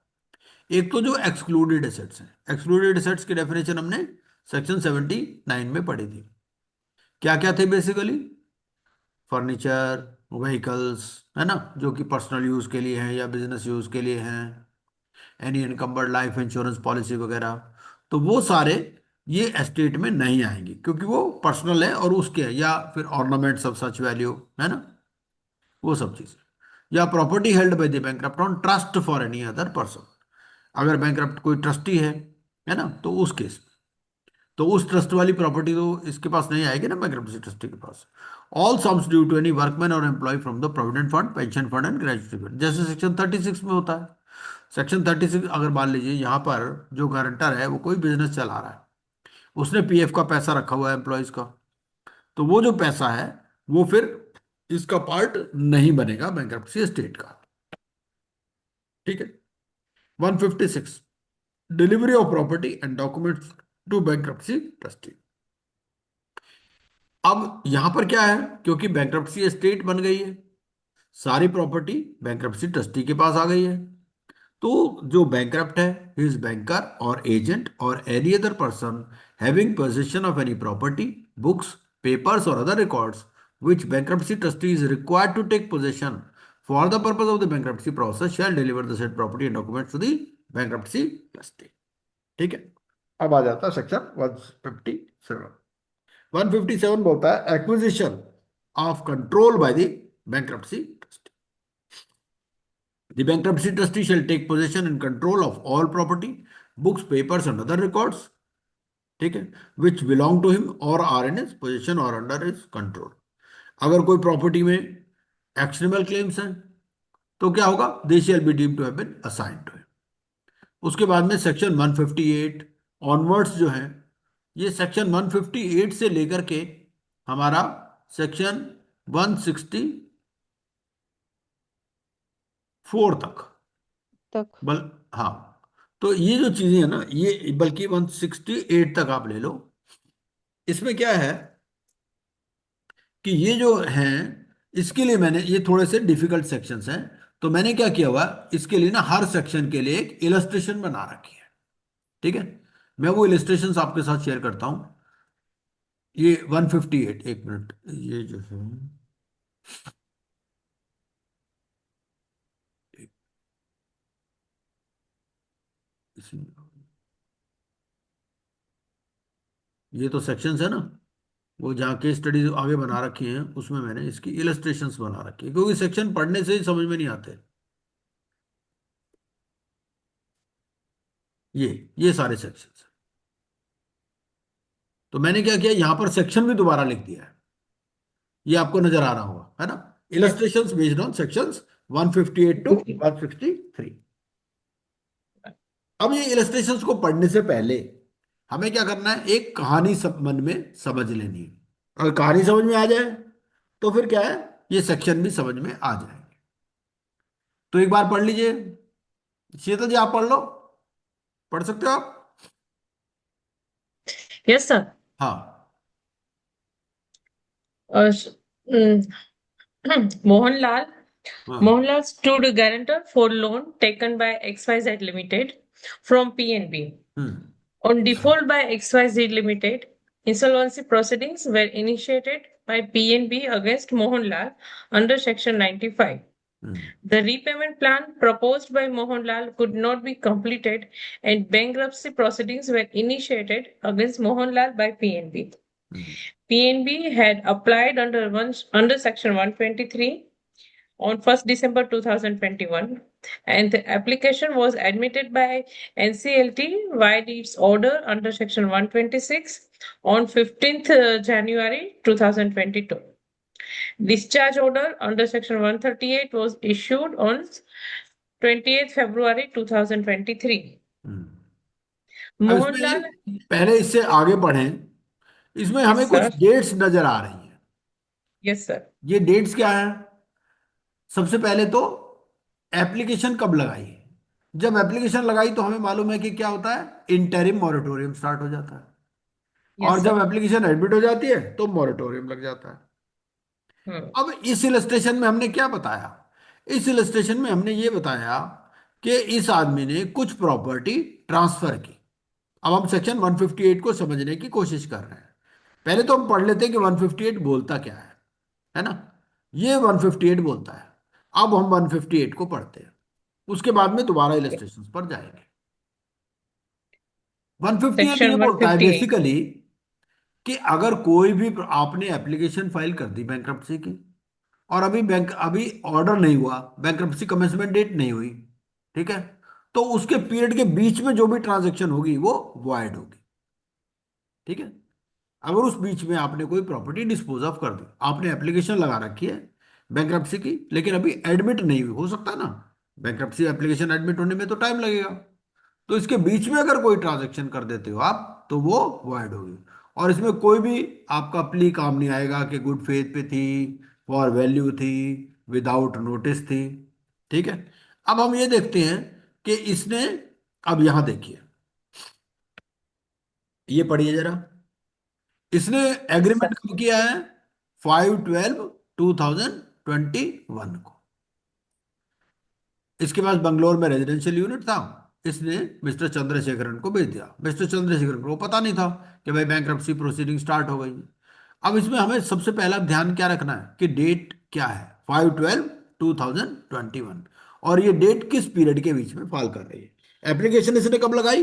S1: एक तो जो एक्सक्लूडेड एसेट्स हैं, एक्सक्लूडेड एसेट्स की डेफिनेशन हमने सेक्शन 79 में पढ़ी थी। क्या क्या थे बेसिकली, फर्नीचर, व्हीकल्स, है ना, जो कि पर्सनल यूज के लिए हैं या बिजनेस यूज के लिए हैं, एनी एनकम्बर्ड लाइफ इंश्योरेंस पॉलिसी वगैरह, तो वो सारे ये एस्टेट में नहीं आएंगे क्योंकि वो पर्सनल है, और उसके या फिर ऑर्नामेंट्स ऑफ सच वैल्यू, है ना, वो सब चीजें। या property held by the bankrupt on trust for any other person, अगर बैंकरप्ट कोई ट्रस्टी है ना, तो उस केस में तो उस ट्रस्ट वाली प्रॉपर्टी तो इसके पास नहीं आएगी ना, बैंकरप्सी ट्रस्टी के पास। All sums due to any workman और employee from the provident fund, pension fund and gratuity fund, जैसे सेक्शन 36 में होता है। सेक्शन 36 अगर मान लीजिए यहाँ पर जो गारंटर है वो कोई बिजनेस चला रहा है, उसने पीएफ का पैसा रखा हुआ है एम्प्लॉयज का, तो वो जो पैसा है वो फिर इसका पार्ट नहीं बनेगा बैंकरप्सी एस्टेट का। ठीक है, 156 delivery of property and documents to bankruptcy trustee. अब यहां पर क्या है, क्योंकि बैंकरप्सी एस्टेट बन गई है, सारी प्रॉपर्टी बैंकरप्सी ट्रस्टी के पास आ गई है, तो जो बैंकरप्ट है, हिज बैंकर और एजेंट और any other person having position of any property, books, papers और other records which bankruptcy trustee is required to take possession for the purpose of the bankruptcy process shall deliver the said property and documents to the bankruptcy trustee। ठीक है, अब आ जाता है section 157। 157 बोलता है acquisition of control by the bankruptcy trustee. The bankruptcy trustee shall take possession and control of all property, books, papers, and other records, ठीक है, which belong to him or are in his possession or under his control। अगर कोई property में actionable claims हैं तो क्या होगा, they shall be deemed to have been assigned to him. उसके बाद में सेक्शन 158 ऑनवर्ड्स जो है, ये सेक्शन 158 से लेकर के हमारा सेक्शन 164 तक,
S2: तक।
S1: बल हाँ, तो ये जो चीजें है ना, ये बल्कि 168 तक आप ले लो। इसमें क्या है कि ये जो है, इसके लिए मैंने, ये थोड़े से डिफिकल्ट सेक्शंस हैं, तो मैंने क्या किया हुआ, इसके लिए ना हर सेक्शन के लिए एक इलस्ट्रेशन बना रखी है। ठीक है, मैं वो इलस्ट्रेशंस आपके साथ शेयर करता हूं। ये 158, एक मिनट, ये जो है एक- ये तो सेक्शंस है ना, वो जहाँ केस स्टडीज आगे बना रखी हैं उसमें मैंने इसकी इलस्ट्रेशंस बना रखी है, क्योंकि सेक्शन पढ़ने से ही समझ में नहीं आते। ये सारे सेक्शंस। तो मैंने क्या किया, यहां पर सेक्शन भी दोबारा लिख दिया है, ये आपको नजर आ रहा होगा, है ना।
S5: Yes.
S1: Illustrations based on sections 158 to 163। अब ये इलस्ट्रेशंस को पढ़ने से पहले हमें क्या करना है, एक कहानी सब मन में समझ लेनी है। अगर कहानी समझ में आ जाए तो फिर क्या है, ये सेक्शन भी समझ में आ जाएंगे। तो एक बार पढ़ लीजिए, शीतल जी आप पढ़ लो, पढ़ सकते हो आप।
S5: Yes, sir.
S1: हाँ।
S5: Mm, Mohanlal.
S1: हाँ।
S5: Mohanlal stood guarantor for loan taken by XYZ Limited from PNB.
S1: Hmm.
S5: On default by XYZ Limited, insolvency proceedings were initiated by PNB against Mohanlal under Section 95.
S1: Hmm.
S5: The repayment plan proposed by Mohanlal could not be completed and bankruptcy proceedings were initiated against Mohanlal by PNB.
S1: Hmm.
S5: PNB had applied under Section 123 on 1st December 2021, and the application was admitted by NCLT via its order under Section 126 on 15th January 2022. Discharge order under Section 138 was issued on 28th February 2023.
S1: अब
S5: Mohanlal,
S1: इसमें पहले इससे आगे बढ़ें, इसमें हमें
S5: yes
S1: कुछ
S5: sir,
S1: dates नजर आ रही हैं।
S5: yes sir,
S1: ये डेट्स क्या है, सबसे पहले तो एप्लीकेशन कब लगाई। जब एप्लीकेशन लगाई तो हमें मालूम है कि क्या होता है, इंटरिम मॉरेटोरियम स्टार्ट हो जाता है। और
S5: yes
S1: जब
S5: sir.
S1: एप्लीकेशन एडमिट हो जाती है तो मॉरेटोरियम लग जाता है।
S5: Hmm.
S1: अब इस इलस्ट्रेशन में हमने क्या बताया, इस इलस्ट्रेशन में हमने ये बताया कि इस आदमी ने कुछ प्रॉपर्टी ट्रांसफर की। अब हम सेक्शन 158 को समझने की कोशिश कर रहे हैं। पहले तो हम पढ़ लेते हैं कि 158 बोलता क्या है ना। ये 158 बोलता है। अब हम 158 को पढ़ते हैं, उसके बाद में दोबारा इलस्ट्रेशन पर जाएंगे। 158 ये
S5: Section
S1: बोलता है
S5: 158.
S1: बेसिकली कि अगर कोई भी आपने एप्लीकेशन फाइल कर दी बैंक्रप्सी की, और अभी ऑर्डर नहीं हुआ, बैंक्रप्सी कमेंसमेंट डेट नहीं हुई, ठीक है, तो उसके पीरियड के बीच में जो भी ट्रांजैक्शन होगी वो वॉइड होगी। ठीक है। अगर उस बीच में आपने कोई प्रॉपर्टी डिस्पोज ऑफ कर दी, आपने एप्लीकेशन लगा रखी है बैंक्रप्सी की, लेकिन अभी एडमिट नहीं हुई, हो सकता है ना, बैंक्रप्सी एप्लीकेशन एडमिट होने में तो टाइम लगेगा, तो इसके बीच में अगर कोई ट्रांजैक्शन कर देते हो आप तो वो वॉइड होगी। और इसमें कोई भी आपका प्ली काम नहीं आएगा कि गुड फेथ पे थी, फॉर वैल्यू थी, विदाउट नोटिस थी। ठीक है। अब हम ये देखते हैं कि इसने, अब यहां देखिए, ये पढ़िए जरा, इसने
S5: Yes sir.
S1: एग्रीमेंट कब किया है, 5/12/2021 को। इसके पास बंगलोर में रेजिडेंशियल यूनिट था, इसने मिस्टर चंद्रशेखरन को भेज दिया। मिस्टर चंद्रशेखरन को पता नहीं था कि भाई बैंक्रप्सी प्रोसीडिंग स्टार्ट हो गई है। अब इसमें हमें सबसे पहला ध्यान क्या रखना है कि डेट क्या है, 5/12/2021, और ये डेट किस पीरियड के बीच में फॉल कर रही है। एप्लीकेशन इसने कब लगाई,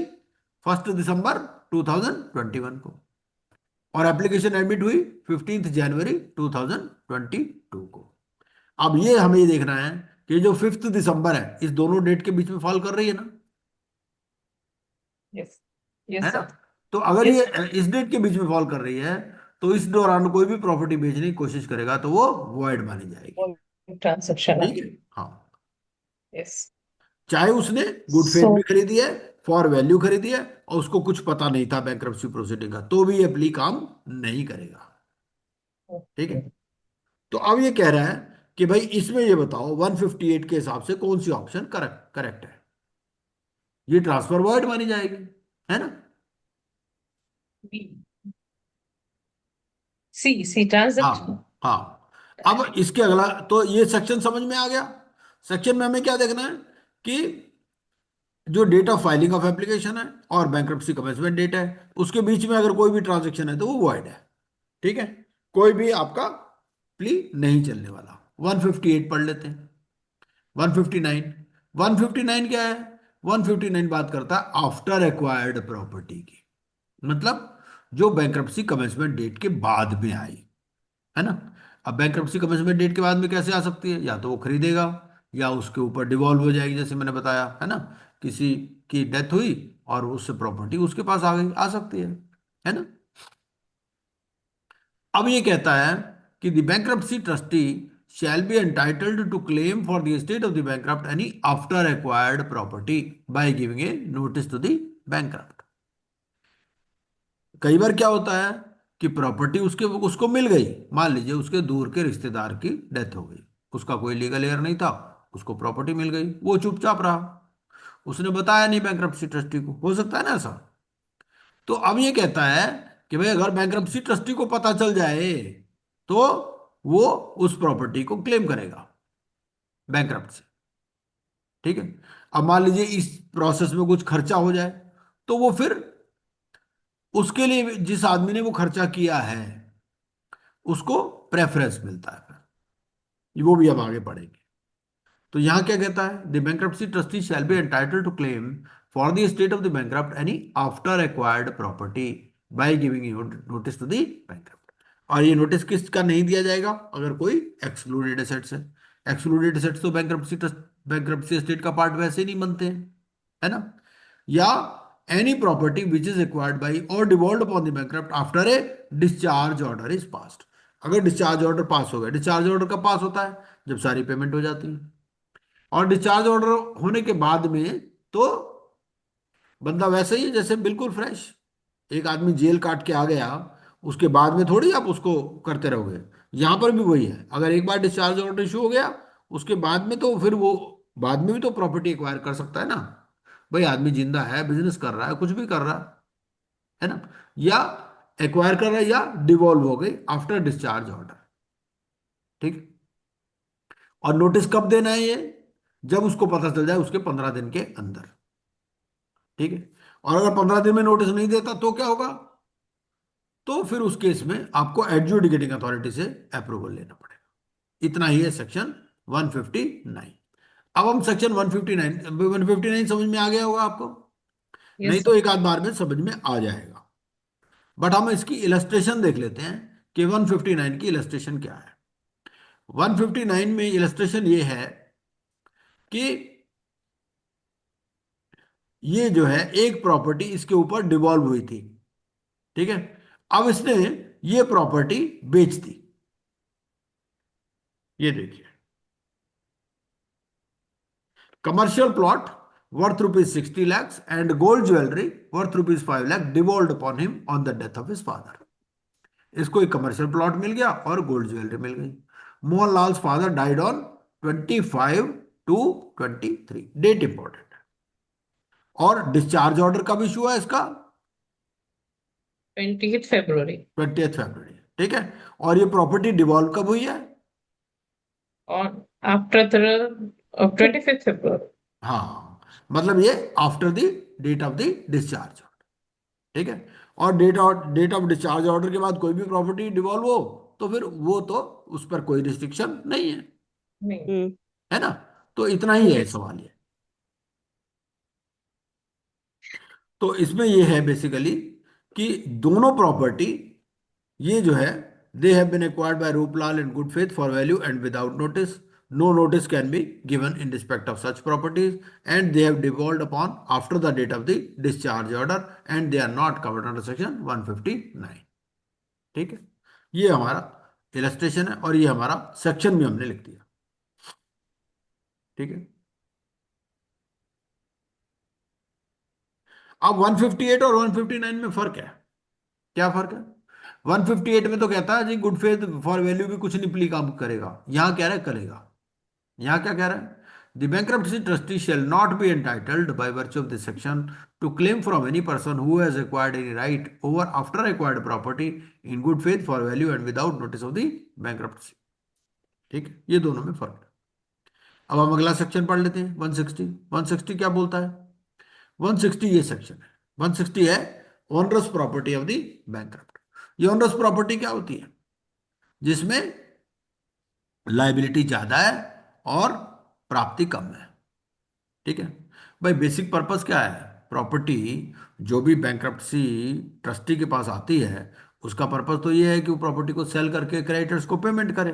S1: 1 दिसंबर 2021 को, और एप्लीकेशन एडमिट हुई 15 जनवरी 2022 को। अब ये हमें ये देखना है कि जो 5 दिसंबर है, इस दोनों डेट के बीच में फॉल कर रही है ना,
S5: Yes.
S1: है
S5: Yes
S1: ना।
S5: sir.
S1: तो अगर
S5: Yes
S1: ये
S5: sir.
S1: इस डेट के बीच में फॉल कर रही है तो इस दौरान कोई भी प्रॉपर्टी बेचने की कोशिश करेगा तो वो वॉइड मानी जाएगी।
S5: All transaction.
S1: ठीक है। हाँ,
S5: Yes.
S1: चाहे उसने गुड फेथ में
S5: So,
S1: खरीदी है, फॉर वैल्यू खरीदी है, और उसको कुछ पता नहीं था बैंक्रप्सी प्रोसीडिंग का, तो भी ये प्ली काम नहीं करेगा। ठीक है।
S5: okay.
S1: तो अब ये कह रहा है कि भाई इसमें ये बताओ 158 के हिसाब से कौन सी ऑप्शन करेक्ट करेक्ट है। ये ट्रांसफर वर्ड मानी जाएगी, है ना।
S5: B. C transaction.
S1: हाँ हाँ। अब इसके अगला, तो ये सेक्शन समझ में आ गया। सेक्शन में हमें क्या देखना है कि जो date of filing of application है और बैंक्रप्सी कमेंसमेंट डेट है, उसके बीच में अगर कोई भी ट्रांजेक्शन है तो वो वॉइड है। ठीक है। कोई भी आपका प्ली नहीं चलने वाला। 158 पढ़ लेते हैं। 159, 159 क्या है, 159 बात करता है आफ्टर एक्वायर्ड प्रॉपर्टी की। मतलब जो बैंक्रप्सी कमेंसमेंट डेट के बाद में आई, है ना। अब बैंक्रप्सी कमेंसमेंट डेट के बाद में कैसे आ सकती है? या तो वो खरीदेगा, या उसके ऊपर डिवॉल्व हो जाएगी, जैसे मैंने बताया, है ना। किसी की डेथ हुई और उससे प्रॉपर्टी उसके पास आ गई, आ सकती है ना। अब ये कहता है कि the bankruptcy trustee shall be entitled to claim for the estate of the bankrupt any after acquired property by giving a notice to the bankrupt। कई बार क्या होता है कि प्रॉपर्टी उसके उसको मिल गई, मान लीजिए उसके दूर के रिश्तेदार की डेथ हो गई, उसका कोई लीगल एयर नहीं था, उसको प्रॉपर्टी मिल गई, वो चुपचाप रहा, उसने बताया नहीं बैंक्रप्सी ट्रस्टी को, हो सकता है ना ऐसा। तो अब ये कहता है कि भाई अगर बैंक्रप्सी ट्रस्टी को पता चल जाए तो वो उस प्रॉपर्टी को क्लेम करेगा बैंक्रप्ट से। ठीक है। अब मान लीजिए इस प्रोसेस में कुछ खर्चा हो जाए, तो वो फिर उसके लिए जिस आदमी ने वो खर्चा किया है उसको प्रेफरेंस मिलता है फिर, वो भी अब आगे पढ़ेंगे। तो यहां क्या कहता है? The bankruptcy trustee shall be entitled to claim for the estate of the bankrupt any after acquired property by giving notice to the bankrupt. और ये नोटिस किसका नहीं दिया जाएगा? अगर कोई एक्सक्लूडेड एसेट्स है। एक्सक्लूडेड एसेट्स तो बैंक्रप्सी एस्टेट का पार्ट वैसे ही नहीं बनते हैं, है ना। या any property which is acquired by और devolve upon the bankrupt after a discharge order is passed. अगर डिस्चार्ज ऑर्डर पास हो गया, डिस्चार्ज ऑर्डर कब पास होता है? जब सारी पेमेंट हो जाती है। और डिस्चार्ज ऑर्डर होने के बाद में तो बंदा वैसे ही है जैसे बिल्कुल फ्रेश। एक आदमी जेल काट के आ गया, उसके बाद में थोड़ी आप उसको करते रहोगे। यहां पर भी वही है, अगर एक बार डिस्चार्ज ऑर्डर इशू हो गया उसके बाद में तो फिर वो बाद में भी तो प्रॉपर्टी एक्वायर कर सकता है ना। भाई आदमी जिंदा है, बिजनेस कर रहा है, कुछ भी कर रहा है ना। या एक्वायर कर रहा है या डिवॉल्व हो गई आफ्टर डिस्चार्ज ऑर्डर। ठीक। और नोटिस कब देना है? ये जब उसको पता चल जाए उसके 15 दिन के अंदर। ठीक है। और अगर 15 दिन में नोटिस नहीं देता तो क्या होगा? तो फिर उस केस में आपको एडजुडिकेटिंग अथॉरिटी से अप्रूवल लेना पड़ेगा। इतना ही है सेक्शन 159। अब हम सेक्शन 159, 159 समझ में आ गया होगा आपको? नहीं
S5: Yes,
S1: तो
S5: sir.
S1: एक आध बार में समझ में आ जाएगा। बट हम इसकी इलस्ट्रेशन देख लेते हैं कि 159 की इलस्ट्रेशन क्या है। 159 में इलस्ट्रेशन ये है कि ये जो है एक प्रॉपर्टी इसके ऊपर डिवॉल्व हुई थी। ठीक है। अब इसने ये प्रॉपर्टी बेच दी। ये देखिए, commercial plot worth ₹60 lakhs and gold jewellery worth ₹5 lakhs devolve upon him on the death of his father. इसको एक कमर्शियल प्लॉट मिल गया और गोल्ड ज्वेलरी मिल गई। Mohan Lal's father died on 25/2/23, date important है। और डिस्चार्ज ऑर्डर कब इशू हुआ इसका?
S5: 20th February
S1: 20 फरवरी। ठीक है। और ये प्रॉपर्टी डिवॉल्व कब हुई है?
S5: on after the 25th February.
S1: हाँ, मतलब ये after the date of the discharge. ठीक है। और डेट ऑफ डिस्चार्ज ऑर्डर के बाद कोई भी प्रॉपर्टी डिवॉल्व हो तो फिर वो तो उस पर कोई रिस्ट्रिक्शन नहीं है,
S5: नहीं.
S1: है ना। तो इतना ही है
S5: Yes.
S1: सवाल ये। तो इसमें ये है बेसिकली कि दोनों प्रॉपर्टी ये जो है, they have been acquired by Ruplal in good faith for value and without notice. No notice can be given in respect of such properties and they have devolved upon after the date of the discharge order and they are not covered under section 159। ठीक है। ये हमारा illustration है और ये हमारा section भी हमने लिख दिया। ठीक है। अब 158 और 159 में फर्क है। क्या फर्क है? 158 में तो कहता है जी गुड फेथ फॉर वैल्यू भी कुछ नहीं प्ली काम करेगा, यहां कह रहा है करेगा। यहां क्या कह रहा है? The bankruptcy trustee shell not be entitled by virtue of this section two claim from any person who has acquired any right over after acquired property in good faith for value and without notice of the bankruptcy. ठीक है। ये दोनों में फर्क है। अब हम अगला सेक्शन पढ़ लेते हैं, 160। 160 क्या बोलता है? 160 ये सेक्शन है। 160 है onerous property of the bankrupt. ये ओनरस प्रॉपर्टी क्या होती है? जिसमें लायबिलिटी ज्यादा है और प्राप्ति कम है। ठीक है। भाई बेसिक पर्पस क्या है? प्रॉपर्टी जो भी बैंक्रप्सी ट्रस्टी के पास आती है, उसका पर्पस तो ये है कि वो प्रॉपर्टी को सेल करके क्रेडिटर्स को पेमेंट करे,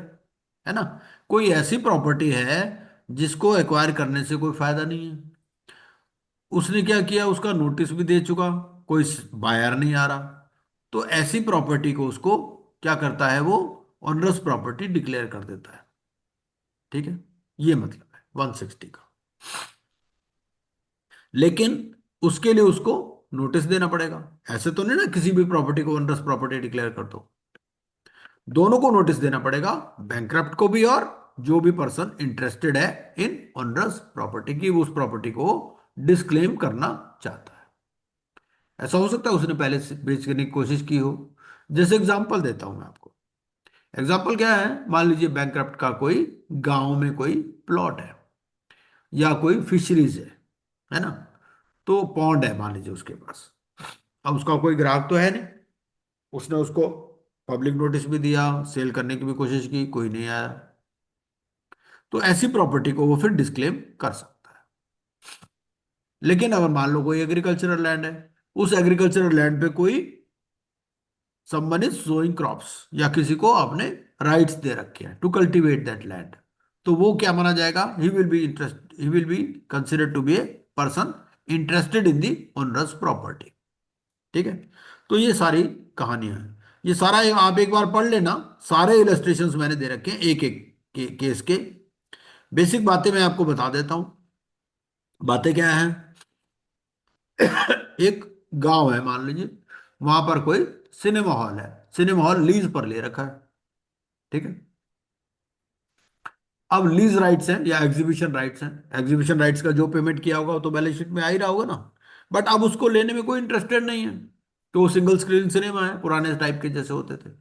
S1: है ना। कोई ऐसी प्रॉपर्टी है जिसको एक्वायर करने से कोई फायदा नहीं है, उसने क्या किया, उसका नोटिस भी दे चुका, कोई बायर नहीं आ रहा, तो ऐसी प्रॉपर्टी को उसको क्या करता है, वो ऑनरस प्रॉपर्टी डिक्लेयर कर देता है। ठीक है, ये मतलब है 160 का। लेकिन उसके लिए उसको नोटिस देना पड़ेगा, ऐसे तो नहीं ना किसी भी प्रॉपर्टी को ऑनरस प्रॉपर्टी डिक्लेयर कर दो, दोनों को नोटिस देना पड़ेगा, बैंकरप्ट को भी और जो भी पर्सन इंटरेस्टेड है इन ऑनरस प्रॉपर्टी की, उस प्रॉपर्टी को डिस्क्लेम करना चाहता है। ऐसा हो सकता है उसने पहले से बेच करने की कोशिश की हो। जैसे एग्जांपल देता हूं मैं आपको। एग्जांपल क्या है, मान लीजिए बैंकरप्ट का कोई गांव में कोई प्लॉट है या कोई फिशरीज है ना, तो पॉन्ड है मान लीजिए उसके पास। अब उसका कोई ग्राहक तो है नहीं, उसने उसको पब्लिक नोटिस भी दिया, सेल करने की भी कोशिश की, कोई नहीं आया, तो ऐसी प्रॉपर्टी को वो फिर डिस्क्लेम कर सकता है। लेकिन अगर मान लो कोई एग्रीकल्चरल लैंड है, उस एग्रीकल्चरल लैंड पे कोई समवन इज सोइंग क्रॉप्स, या किसी को आपने राइट्स दे रखे हैं टू कल्टीवेट दैट लैंड, तो वो क्या माना जाएगा, he will be considered to be a person interested in the onerous property. ठीक है, तो ये सारी कहानियां हैं, ये सारा आप एक बार पढ़ लेना, सारे इलस्ट्रेशंस मैंने दे रखे हैं एक एक केस के। बेसिक बातें मैं आपको बता देता हूं। बातें क्या हैं, एक गांव है मान लीजिए, वहां पर कोई सिनेमा हॉल है, सिनेमा हॉल लीज पर ले रखा है। ठीक है, अब लीज राइट्स हैं या एग्जीबिशन राइट्स हैं, एग्जीबिशन राइट्स का जो पेमेंट किया होगा वो तो बैलेंस शीट में आ ही रहा होगा ना, बट अब उसको लेने में कोई इंटरेस्टेड नहीं है, तो वो सिंगल स्क्रीन सिनेमा है पुराने टाइप के जैसे होते थे।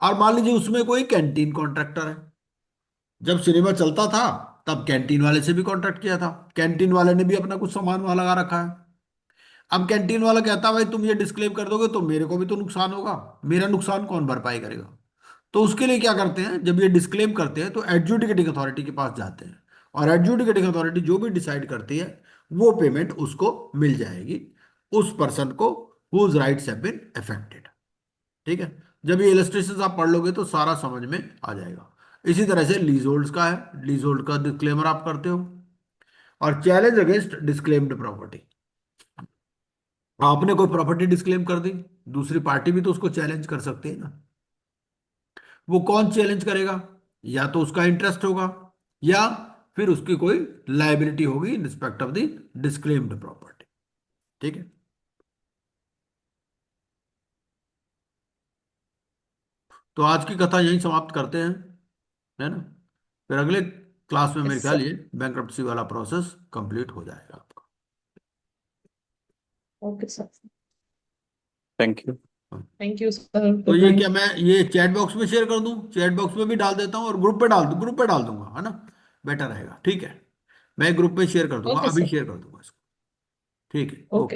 S1: और मान लीजिए उसमें कोई कैंटीन कॉन्ट्रैक्टर है, जब सिनेमा चलता था तब कैंटीन वाले से भी कॉन्ट्रैक्ट किया था, कैंटीन वाले ने भी अपना कुछ सामान वहां लगा रखा है। अब कैंटीन वाला कहता है भाई तुम ये डिस्क्लेम कर दोगे तो मेरे को भी तो नुकसान होगा, मेरा नुकसान कौन भरपाई करेगा, तो उसके लिए क्या करते हैं, जब ये डिस्क्लेम करते हैं तो एडजुडिकेटिंग अथॉरिटी के पास जाते हैं, और एडजुडिकेटिंग अथॉरिटी जो भी डिसाइड करती है वो पेमेंट उसको मिल जाएगी, उस पर्सन को whose rights have been affected. ठीक है, जब ये इलस्ट्रेशन आप पढ़ लोगे तो सारा समझ में आ जाएगा। इसी तरह से लीज होल्ड्स का है, लीज होल्ड का डिस्क्लेमर आप करते हो। और चैलेंज अगेंस्ट डिस्क्लेम्ड प्रॉपर्टी, आपने कोई प्रॉपर्टी डिस्क्लेम कर दी, दूसरी पार्टी भी तो उसको चैलेंज कर सकती है ना। वो कौन चैलेंज करेगा, या तो उसका इंटरेस्ट होगा या फिर उसकी कोई लायबिलिटी होगी in respect of the disclaimed property. ठीक है, तो आज की कथा यहीं समाप्त करते हैं, है ना। फिर अगले क्लास में मेरे
S5: Yes,
S1: ख्याल
S5: sir.
S1: ये बैंक्रप्सी वाला प्रोसेस कंप्लीट हो जाएगा आपका।
S5: Okay, sir.
S6: Thank you.
S5: Thank you, sir.
S1: तो
S5: Good
S1: ये
S5: night.
S1: क्या मैं ये चैट बॉक्स में शेयर कर दूं, चैट बॉक्स में भी डाल देता हूं और ग्रुप पे डाल दूंगा, है ना, बेटर रहेगा। ठीक है, मैं ग्रुप पे शेयर कर दूंगा,
S5: Okay,
S1: अभी
S5: sir.
S1: शेयर कर दूंगा इसको। ठीक है,
S5: Okay.
S1: ओके।